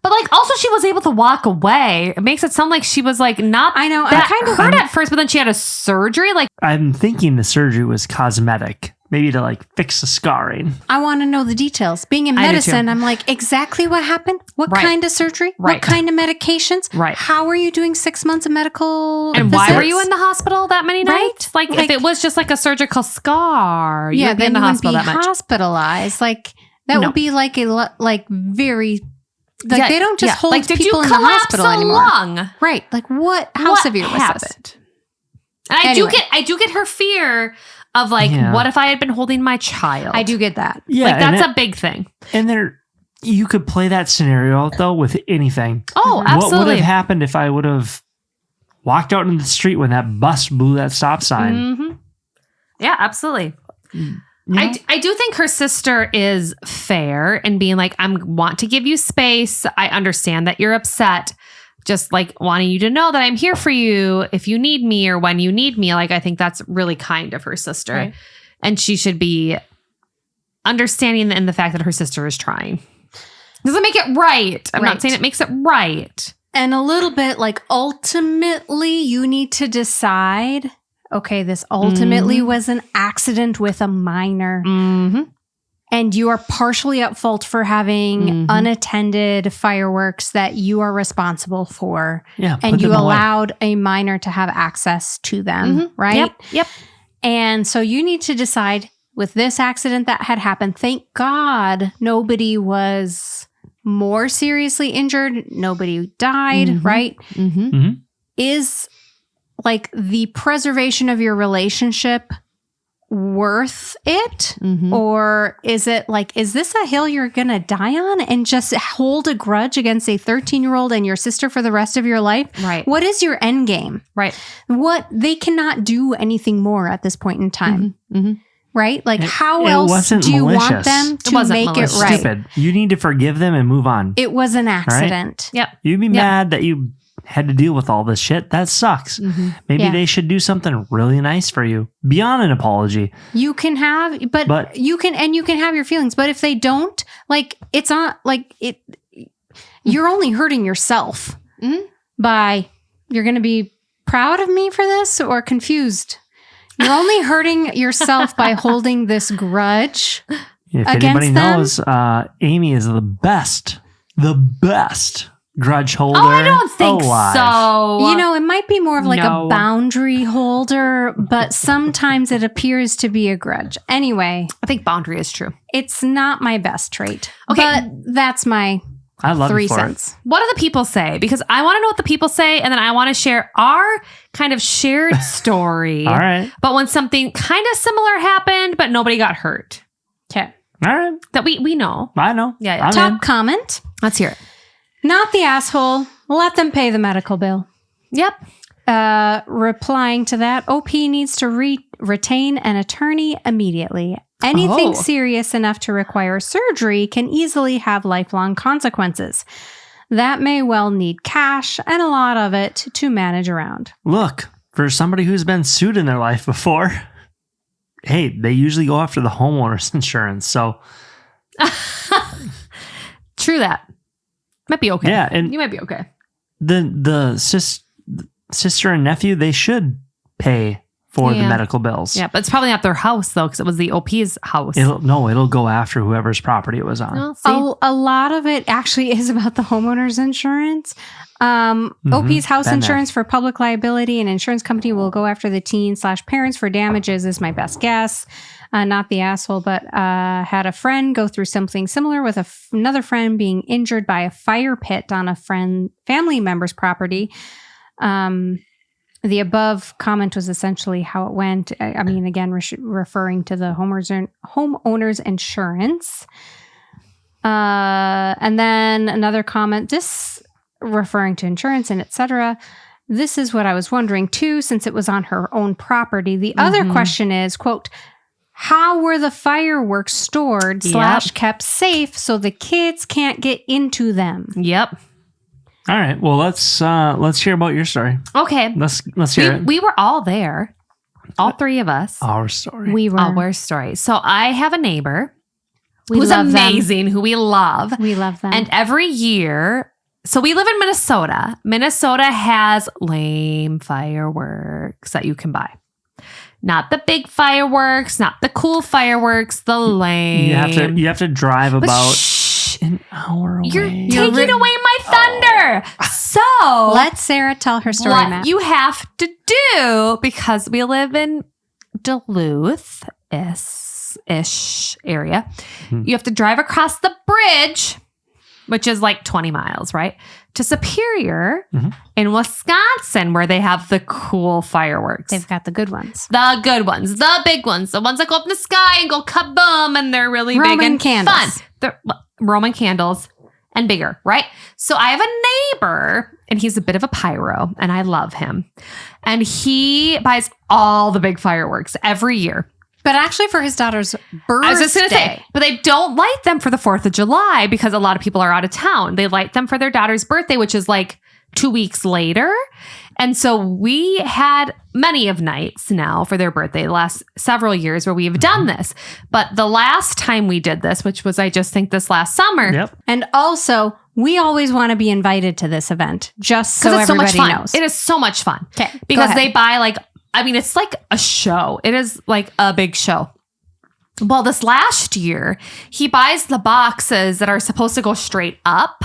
But like, also she was able to walk away. It makes it sound like she was like not. I know, I That kind of- hurt at first, but then she had a surgery. Like, I'm thinking the surgery was cosmetic, maybe to like fix the scarring. I want to know the details. Being in I do medicine, too. I'm like, exactly what happened? What Right. kind of surgery? Right. What kind of medications? Right. How are you doing 6 months of medical and why were visits? you in the hospital that many Right? nights? Like, Like- if it was just like a surgical scar, you Yeah, would be then in the you wouldn't hospital be that much. hospitalized. Like that No. would be like very like Yeah, they don't just yeah. hold like, did people you in the collapse hospital a anymore. lung? Right. Like what? How What severe was happened? this? And Anyway. I do get her fear of like, Yeah. what if I had been holding my child? I do get that. Yeah, Like, and that's a big thing. and there you could play that scenario out though with anything. Oh, What would absolutely. have happened if I would have walked out into the street when that bus blew that stop sign? hmm Yeah, absolutely. You know? I do think her sister is fair and being like, I want to give you space. I understand that you're upset. Just like wanting you to know that I'm here for you if you need me or when you need me. Like, I think that's really kind of her sister. Right. And she should be understanding in the fact that her sister is trying. Doesn't make it right. I'm Right. not saying it makes it right. And a little bit like ultimately you need to decide, okay, this ultimately was an accident with a minor. Mm-hmm. And you are partially at fault for having Mhm. unattended fireworks that you are responsible for. Yeah, put And you them away. allowed a minor to have access to them, right? Yep. And so you need to decide with this accident that had happened, thank God nobody was more seriously injured. Nobody died, Mhm. right? Mm-hmm. Is like the preservation of your relationship worth it? Mm-hmm. Or is it like, is this a hill you're going to die on and just hold a grudge against a 13-year-old and your sister for the rest of your life? Right. What is your end game? Right. What they cannot do anything more at this point in time, Mm-hmm. right? Like, how it else wasn't do you want malicious. them It to wasn't make malicious. it right? Stupid. You need to forgive them and move on. It was an accident. Yep. You'd be mad that you had to deal with all this shit. That sucks. Mm-hmm. Maybe Yeah. they should do something really nice for you beyond an apology. You can have, but you can have your feelings. But if they don't, like, it's not like it. You're only hurting yourself Mhm. by. You're going to be proud of me for this or confused. You're only hurting yourself by holding this grudge. If Against anybody them? knows, Amy is the best grudge holder. Oh, I don't think alive. so. You know, it might be more of like No. a boundary holder, but sometimes it appears to be a grudge. Anyway, I think boundary is true. it's not my best trait. Okay. But that's my I love 3 you for cents. What do the people say? Because I want to know what the people say, and then I want to share our kind of shared story. it. All right. But when something kind of similar happened, but nobody got hurt, Okay. All right. that we know. I know. Yeah. I'm Top in. comment. Let's hear it. Not the asshole. Let them pay the medical bill. Yep. replying to that, OP needs to retain an attorney immediately. Anything serious enough to require surgery can easily have lifelong consequences. That may well need cash and a lot of it to manage around. Look, for somebody who's been sued in their life before, hey, they usually go after the homeowner's insurance. So True that. Might be okay. Yeah, and you might be okay. The sister and nephew, they should pay for the medical bills. Yeah, but it's probably not their house though, because it was the OP's house. It'll go after whoever's property it was on. Well, see? A lot of it actually is about the homeowner's insurance. OP's house insurance for public liability, and insurance company will go after the teen/parents for damages is my best guess. Not the asshole, but had a friend go through something similar with another friend being injured by a fire pit on a family member's property. The above comment was essentially how it went. I mean, again, referring to the homeowner's insurance. And then another comment, this referring to insurance and etc. This is what I was wondering too, since it was on her own property. The other question is, quote, how were the fireworks stored / kept safe so the kids can't get into them? Yep. All right. Well, let's hear about your story. Okay. Let's hear it. We were all there. All three of us. Our story. We were. Our story. So I have a neighbor We who's love amazing, who we love. We love them. And every year, so we live in Minnesota. Minnesota has lame fireworks that you can buy. Not the big fireworks, not the cool fireworks, the lame. You have to drive about an hour away. You're taking away my thunder. So let Sarah tell her story, what Matt. you have to do, because we live in Duluth-ish area, you have to drive across the bridge, which is like 20 miles, right? To Superior in Wisconsin, where they have the cool fireworks. They've got the good ones. The good ones, the big ones, the ones that go up in the sky and go kaboom, and they're really Roman big and candles. fun. They're Roman candles and bigger, right? So I have a neighbor, and he's a bit of a pyro, and I love him. And he buys all the big fireworks every year. But actually for his daughter's birthday. I was just going to say, but they don't light them for the 4th of July because a lot of people are out of town. They light them for their daughter's birthday, which is like 2 weeks later. And so we had many of nights now for their birthday, the last several years where we've done this. But the last time we did this, which was, I just think, this last summer. Yep. And also, we always want to be invited to this event, just so it's everybody so much fun. knows. It is so much fun. Okay, because they buy it's like a show. It is like a big show. Well, this last year, he buys the boxes that are supposed to go straight up.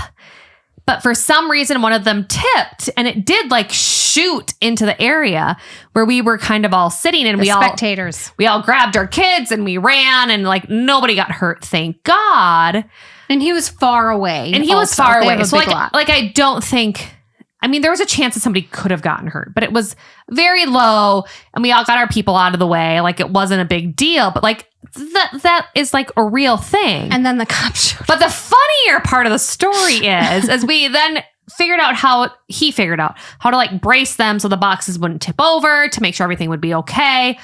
But for some reason, one of them tipped, and it did shoot into the area where we were kind of all sitting, and spectators. We all grabbed our kids and we ran, and nobody got hurt, thank God. And he was far away. And he was far away. So lot. I don't think. I mean, there was a chance that somebody could have gotten hurt, but it was very low, and we all got our people out of the way. It wasn't a big deal, but that is a real thing. And then the cops showed up. But the funnier part of the story is, as we then figured out how to brace them so the boxes wouldn't tip over, to make sure everything would be okay.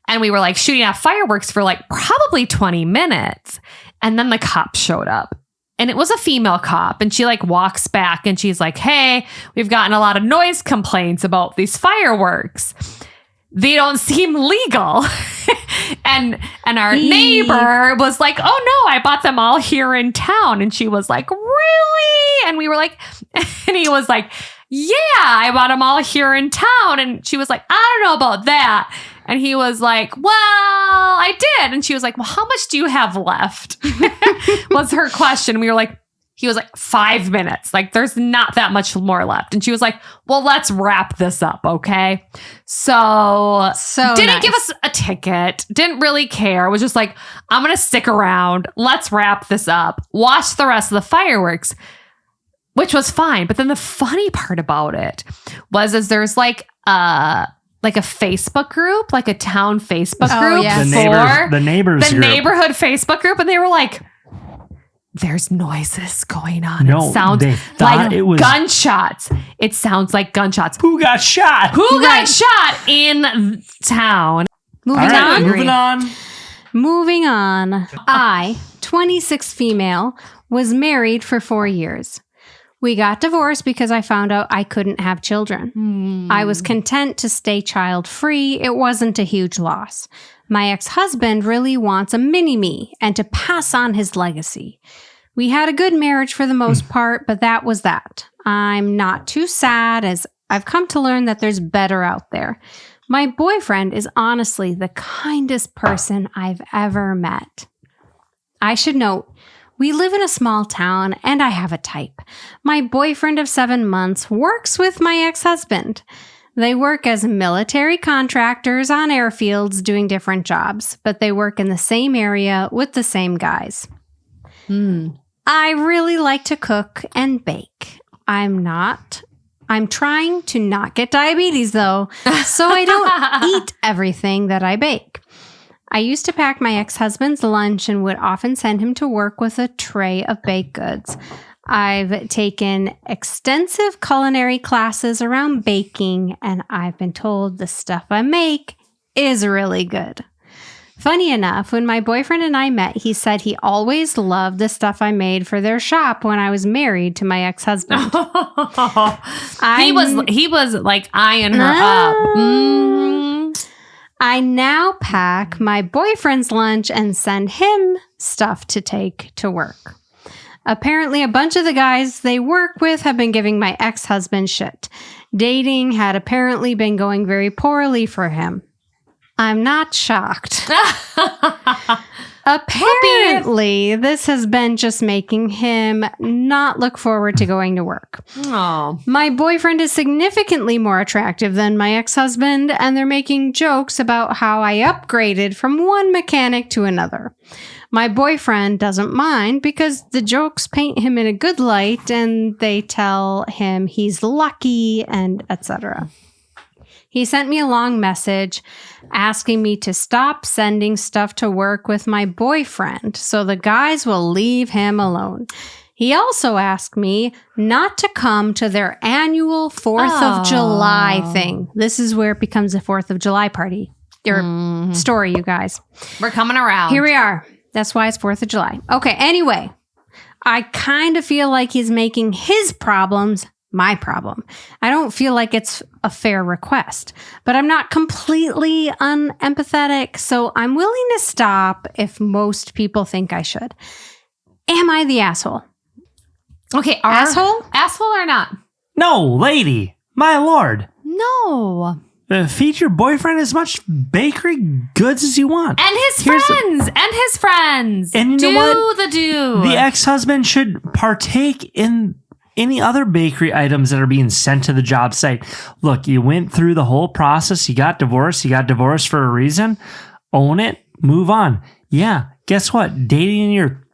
And we were shooting off fireworks for probably 20 minutes. And then the cops showed up. And it was a female cop, and she walks back and she's like, hey, we've gotten a lot of noise complaints about these fireworks. They don't seem legal. and our neighbor was like, oh no, I bought them all here in town. And she was like, really? And we were like, and he was like, yeah, I bought them all here in town. And she was like, I don't know about that. And he was like, well, I did. And she was like, well, how much do you have left? Was her question. We were he was 5 minutes. There's not that much more left. And she was like, well, let's wrap this up. Okay. So didn't give us a ticket. Didn't really care. Was just I'm going to stick around. Let's wrap this up. Watch the rest of the fireworks, which was fine. But then the funny part about it was there's a Facebook group, a town Facebook group. Yes. The neighbors the group. neighborhood Facebook group. And they were like, there's noises going on. No, it sounds they thought like it was- gunshots. It sounds like gunshots. Who got shot? Who got shot in town? Moving All right, on. moving on. Moving on. I, 26 female, was married for 4 years. We got divorced because I found out I couldn't have children. I was content to stay child-free. It wasn't a huge loss. My ex-husband really wants a mini-me and to pass on his legacy. We had a good marriage for the most part, but that was that. I'm not too sad as I've come to learn that there's better out there. My boyfriend is honestly the kindest person I've ever met. I should note, we live in a small town and I have a type. My boyfriend of 7 months works with my ex-husband. They work as military contractors on airfields doing different jobs, but they work in the same area with the same guys. I really like to cook and bake. I'm trying to not get diabetes though, so I don't eat everything that I bake. I used to pack my ex-husband's lunch and would often send him to work with a tray of baked goods. I've taken extensive culinary classes around baking, and I've been told the stuff I make is really good. Funny enough, when my boyfriend and I met, he said he always loved the stuff I made for their shop when I was married to my ex-husband. He was like eyeing her up. I now pack my boyfriend's lunch and send him stuff to take to work. Apparently, a bunch of the guys they work with have been giving my ex-husband shit. Dating had apparently been going very poorly for him. I'm not shocked. Apparently, this has been just making him not look forward to going to work. Oh. My boyfriend is significantly more attractive than my ex-husband, and they're making jokes about how I upgraded from one mechanic to another. My boyfriend doesn't mind because the jokes paint him in a good light and they tell him he's lucky and etc. He sent me a long message asking me to stop sending stuff to work with my boyfriend so the guys will leave him alone. He also asked me not to come to their annual 4th of July thing. This is where it becomes a 4th of July party. Your story, you guys. We're coming around. Here we are. That's why it's 4th of July. Okay, anyway, I kind of feel like he's making his problems my problem. I don't feel like it's a fair request, but I'm not completely unempathetic, so I'm willing to stop if most people think I should. Am I the asshole? Okay, Asshole? Asshole or not? No, lady. My lord. No. Feed your boyfriend as much bakery goods as you want. And his friends. And you know what? The do. The ex-husband should partake in any other bakery items that are being sent to the job site. Look, you went through the whole process. You got divorced. You got divorced for a reason. Own it. Move on. Yeah. Guess what? Dating in your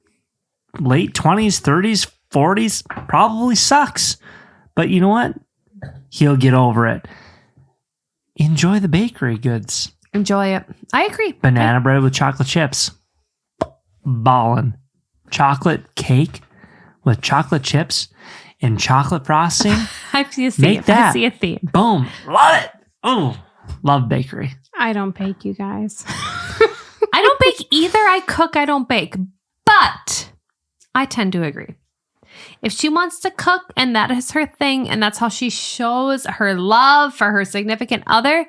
late 20s, 30s, 40s probably sucks. But you know what? He'll get over it. Enjoy the bakery goods. Enjoy it. I agree. Banana bread with chocolate chips. Ballin'. Chocolate cake with chocolate chips and chocolate frosting. I see a theme. Make that. I see a theme. Boom. Love it. Oh, love bakery. I don't bake, you guys. I don't bake either. I cook. I don't bake. But I tend to agree. If she wants to cook and that is her thing and that's how she shows her love for her significant other,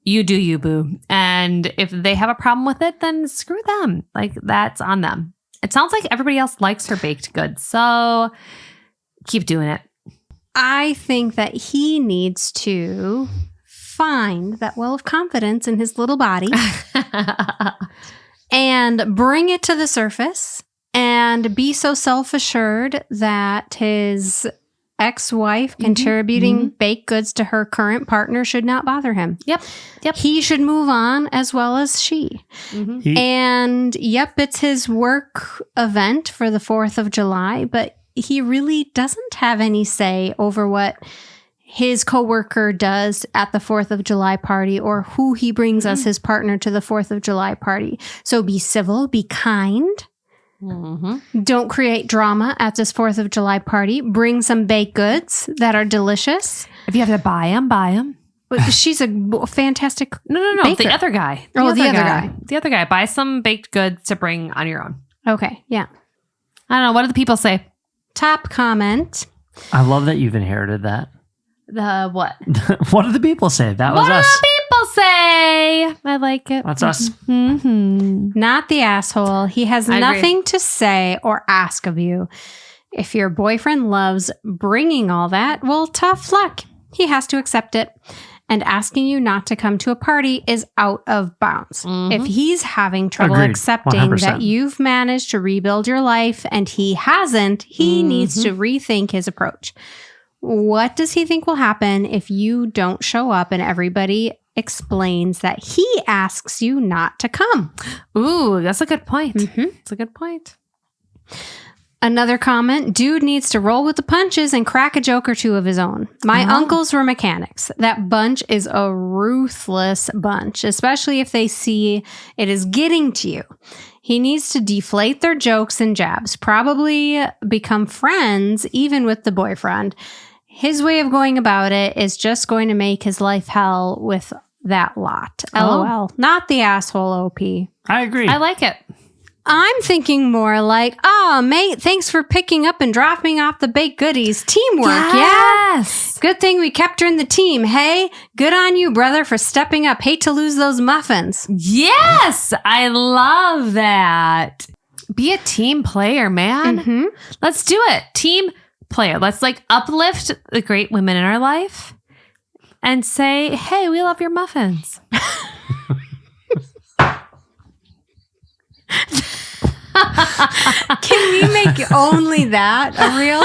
you do you, boo. And if they have a problem with it, then screw them. Like, that's on them. It sounds like everybody else likes her baked goods. So keep doing it. I think that he needs to find that well of confidence in his little body and bring it to the surface and be so self-assured that his ex-wife contributing baked goods to her current partner should not bother him. Yep. He should move on as well as she. And it's his work event for the 4th of July, but he really doesn't have any say over what his coworker does at the 4th of July party or who he brings as his partner to the 4th of July party. So be civil, be kind, Mm-hmm. Don't create drama at this 4th of July party. Bring some baked goods that are delicious. If you have to buy them, buy them. She's a fantastic No. baker. The other guy. The other guy. The other guy. Buy some baked goods to bring on your own. Okay, yeah. I don't know. What do the people say? Top comment. I love that you've inherited that. The what? What do the people say? That was What us. do the people say? I like it. That's us. Mm-hmm. Not the asshole. He has I agree. nothing to say or ask of you. If your boyfriend loves bringing all that, well, tough luck. He has to accept it. And asking you not to come to a party is out of bounds. Mhm. If he's having trouble Agreed. accepting 100%. that you've managed to rebuild your life and he hasn't, he needs to rethink his approach. What does he think will happen if you don't show up and everybody explains that he asks you not to come? Ooh, that's a good point. Mhm. That's a good point. Another comment, dude needs to roll with the punches and crack a joke or two of his own. My uncles were mechanics. That bunch is a ruthless bunch, especially if they see it is getting to you. He needs to deflate their jokes and jabs, probably become friends even with the boyfriend. His way of going about it is just going to make his life hell with that lot. Oh. LOL. Not the asshole OP. I agree. I like it. I'm thinking more like, oh, mate, thanks for picking up and dropping off the baked goodies. Teamwork, yeah? Yes. Good thing we kept her in the team, hey? Good on you, brother, for stepping up. Hate to lose those muffins. Yes. I love that. Be a team player, man. Mm-hmm. Let's do it. Team player. Let's like uplift the great women in our life and say, hey, we love your muffins. Can we make only that a reel?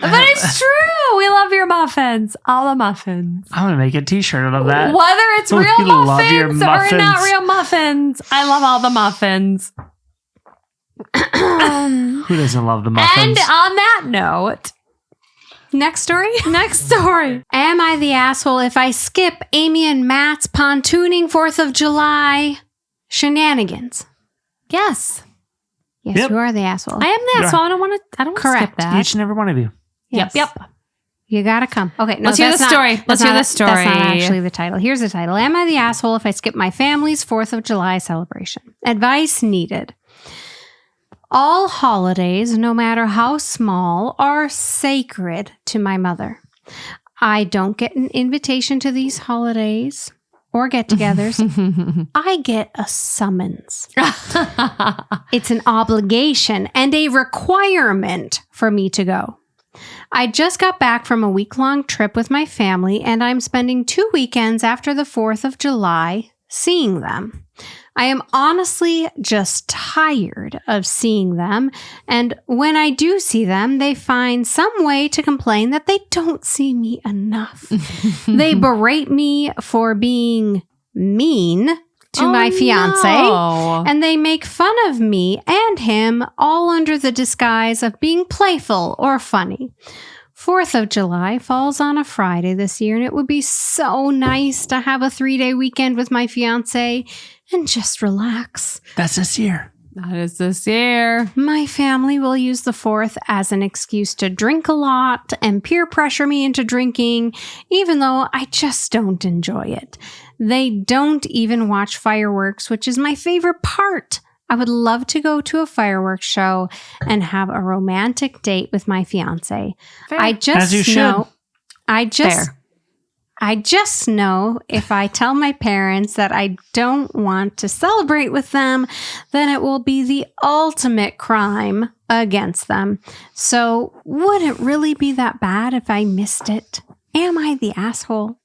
But it's true. We love your muffins. All the muffins. I'm going to make a t-shirt out of that. Whether it's We real love your muffins or not muffins. real muffins, I love all the muffins. Who doesn't love the muffins? And on that note, Next story. next story. Am I the asshole if I skip Amy and Matt's pontooning 4th of July shenanigans? Yes, Yes, Yep. you are the asshole. I am that. Yeah. So I don't want to skip Correct. that. Each and every one of you. Yes. Yep. You gotta come. Okay, no, Let's hear that's the not- story. that's Let's hear not- the story. That's not actually the title. Here's the title. Am I the asshole if I skip my family's 4th of July celebration? Advice needed. All holidays, no matter how small, are sacred to my mother. I don't get an invitation to these holidays or get-togethers. I get a summons. It's an obligation and a requirement for me to go. I just got back from a week-long trip with my family, and I'm spending 2 weekends after the 4th of July seeing them. I am honestly just tired of seeing them, and when I do see them, they find some way to complain that they don't see me enough. They berate me for being mean to my fiance. No. And they make fun of me and him, all under the disguise of being playful or funny. 4th of July falls on a Friday this year, and it would be so nice to have a 3-day weekend with my fiance and just relax. That's this year. That is this year. My family will use the 4th as an excuse to drink a lot and peer pressure me into drinking, even though I just don't enjoy it. They don't even watch fireworks, which is my favorite part. I would love to go to a fireworks show and have a romantic date with my fiance. Fair. I As you just should. know. Fair. I just know if I tell my parents that I don't want to celebrate with them, then it will be the ultimate crime against them. So would it really be that bad if I missed it? Am I the asshole?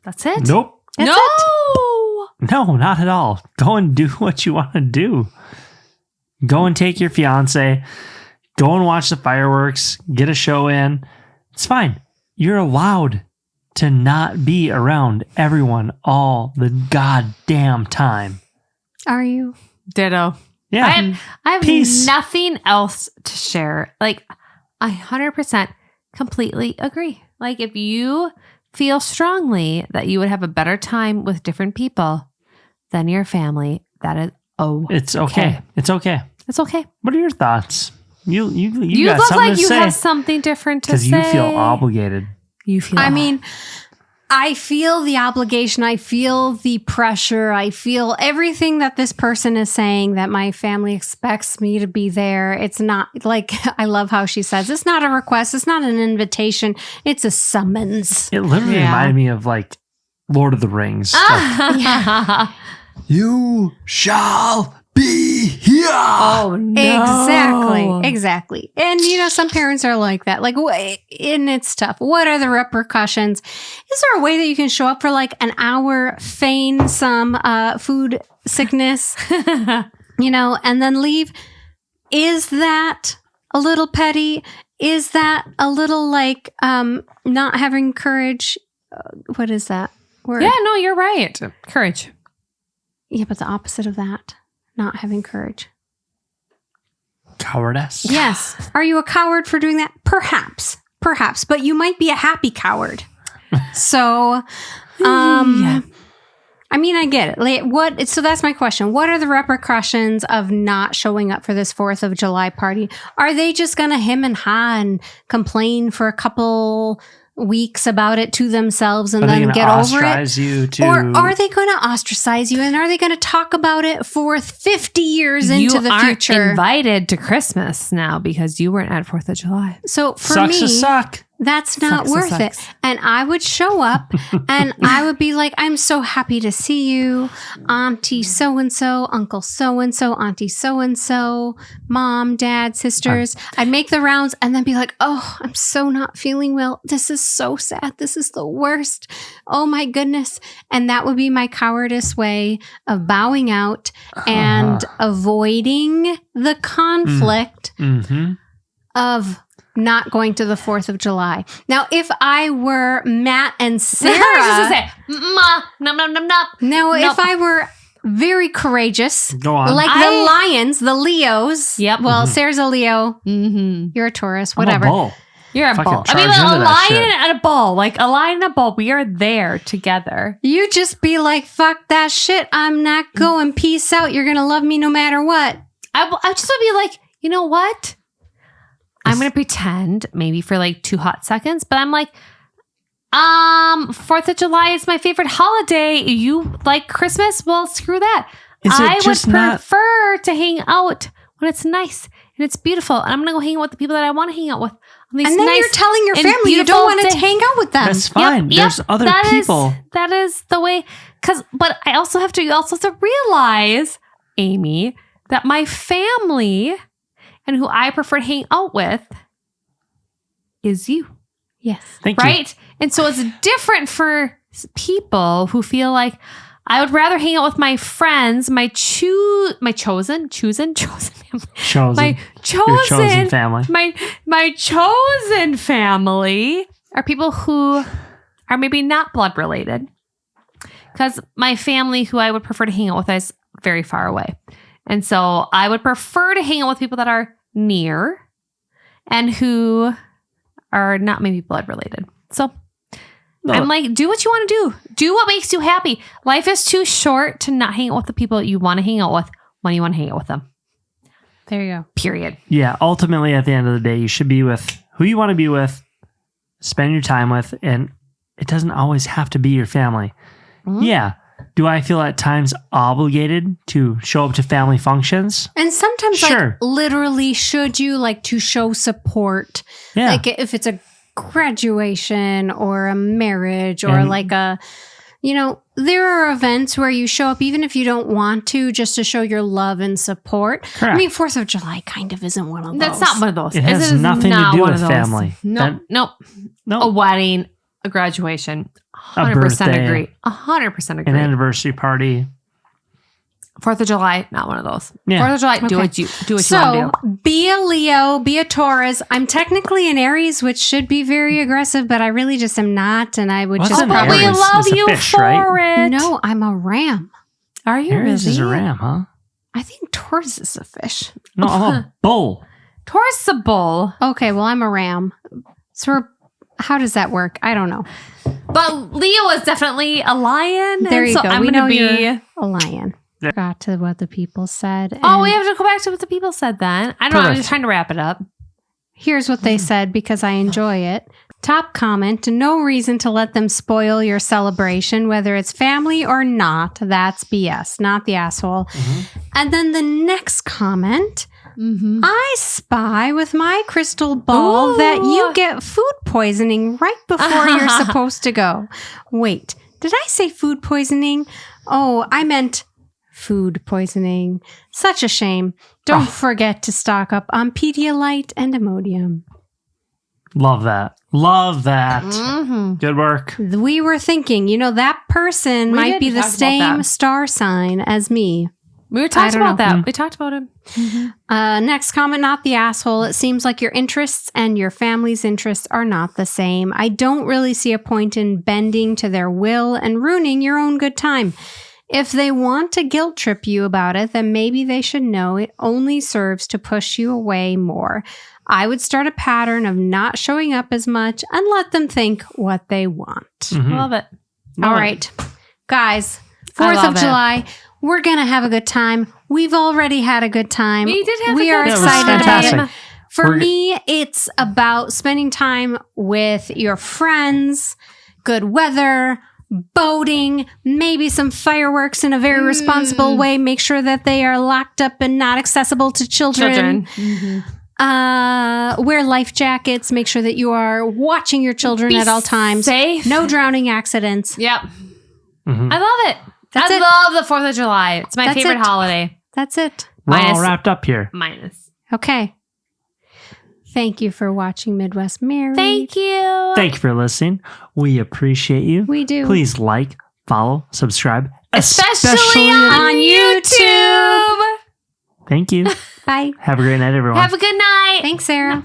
That's it. Nope. That's no. No, not at all. Go and do what you want to do. Go and take your fiance. Go and watch the fireworks. Get a show in. It's fine. You're allowed to not be around everyone all the goddamn time. Are you? Ditto. Yeah. I have Peace. nothing else to share. Like, I 100% completely agree. Like, if you feel strongly that you would have a better time with different people than your family, that is It's okay. It's okay. It's okay. What are your thoughts? You You got look something like to you say have something different to say. because you feel obligated. You feel. I mean, I feel the obligation. I feel the pressure. I feel everything that this person is saying, that my family expects me to be there. It's not like, I love how she says, it's not a request. It's not an invitation. It's a summons. It literally Yeah. reminded me of like Lord of the Rings. You shall be here. Oh no! Exactly. And some parents are like that. Like, and it's tough. What are the repercussions? Is there a way that you can show up for like an hour, feign some food sickness, and then leave? Is that a little petty? Is that a little like not having courage? What is that word? Yeah, no, you're right. Courage. Yeah, but the opposite of that, not having courage. Cowardice. Yes. Are you a coward for doing that? Perhaps, but you might be a happy coward. So, Yeah. I mean, I get it. So that's my question. What are the repercussions of not showing up for this 4th of July party? Are they just going to hem and haw and complain for a couple weeks about it to themselves and then get over it? You to... Or are they going to ostracize you, and are they going to talk about it for 50 years into the future? You aren't invited to Christmas now because you weren't at 4th of July. So for Sucks me, to suck. that's not Sucks to worth it. sucks. And I would show up and I would be like, I'm so happy to see you, Auntie so-and-so, Uncle so-and-so, Auntie so-and-so, Mom, Dad, sisters. I'd make the rounds and then be like, oh, I'm so not feeling well. This is so sad. This is the worst. Oh my goodness. And that would be my cowardice way of bowing out and avoiding the conflict of not going to the 4th of July. Now, if I were Matt and Sarah, if I were very courageous, Go on. like the lions, the Leos. Yep. Well, Sarah's a Leo. Mm-hmm. You're a Taurus. I'm a Whatever. bull. You're a Fucking bull. I mean, charge a into that lion shit. and a bull. Like a lion and a bull. We are there together. You just be like, fuck that shit. I'm not going. Peace out. You're going to love me no matter what. I just would be like, you know what? I'm going to pretend maybe for like 2 hot seconds, but I'm like, 4th of July is my favorite holiday. You like Christmas? Well, screw that. I would prefer to hang out when it's nice and it's beautiful. And I'm going to go hang out with the people that I want to hang out with. On these And then nice you're telling your and family you don't beautiful want to days. hang out with them. That's fine. Yep, There's other that people. That is the way. But you also have to realize, Amy, that my family and who I prefer to hang out with is you. Yes. Thank you. Right? And so it's different for people who feel like I would rather hang out with my friends, my chosen family. My Your chosen family. My chosen family are people who are maybe not blood related. Because my family who I would prefer to hang out with is very far away. And so I would prefer to hang out with people that are near and who are not maybe blood related. So I'm like, do what you want to do. Do what makes you happy. Life is too short to not hang out with the people that you want to hang out with when you want to hang out with them. There you go. Period. Yeah, ultimately at the end of the day, you should be with who you want to be with, spend your time with, and it doesn't always have to be your family. Mm-hmm. Yeah. Do I feel at times obligated to show up to family functions? And sometimes, Sure. like, literally, should you, like, to show support? Yeah. Like, if it's a graduation or a marriage or And- like a, there are events where you show up even if you don't want to, just to show your love and support. Correct. I mean, 4th of July kind of isn't one of those. That's not one of those. It has is nothing to not do one with of those. family. No, That- no. No. A wedding, a graduation. A 100% birthday. agree. 100% An agree. anniversary party. 4th of July, not one of those. Yeah. 4th of July, do Okay. what you want to So, do. be a Leo, be a Taurus. I'm technically an Aries, which should be very aggressive, but I really just am not. And I would What's just an But probably. we Aries? love It's a you fish, for right? it. No, I'm a Ram. Are you Aries really? is a ram, huh? I think Taurus is a fish. No, I'm a bull. Taurus is a bull. Okay, well, I'm a Ram. So, how does that work? I don't know. But Leo is definitely a lion. There and you so go. I'm We going know to be. you're a lion. Forgot to what the people said. Oh, and we have to go back to what the people said then. I don't know. I'm Correct. just trying to wrap it up. Here's what they said because I enjoy it. Top comment, no reason to let them spoil your celebration, whether it's family or not. That's BS, not the asshole. And then the next comment, I spy with my crystal ball that you get food poisoning right before you're supposed to go. Wait, did I say food poisoning? Oh, I meant food poisoning. Such a shame. Don't forget to stock up on Pedialyte and Imodium. Love that. Love that. Good work. We were thinking, that person We might did be the talk about same that. star sign as me. We were I talking don't about know. that. We talked about him. Next comment, not the asshole. It seems like your interests and your family's interests are not the same. I don't really see a point in bending to their will and ruining your own good time. If they want to guilt trip you about it, then maybe they should know it only serves to push you away more. I would start a pattern of not showing up as much and let them think what they want. Love it. All right, guys, I 4th love of it. July. We're going to have a good time. We've already had a good time. We did have We a are good excited time. about it. For We're- me, it's about spending time with your friends, good weather, boating, maybe some fireworks in a very responsible way. Make sure that they are locked up and not accessible to children. Wear life jackets. Make sure that you are watching your children Be at all times. safe. No drowning accidents. Yep. Mhm. I love it. That's it. love the 4th of July. It's my That's favorite it. holiday. That's it. We're all Minus- wrapped up here. Minus. Okay. Thank you for watching Midwest Married. Thank you. Thank you for listening. We appreciate you. We do. Please like, follow, subscribe. Especially on YouTube. Thank you. Bye. Have a great night, everyone. Have a good night. Thanks, Sarah.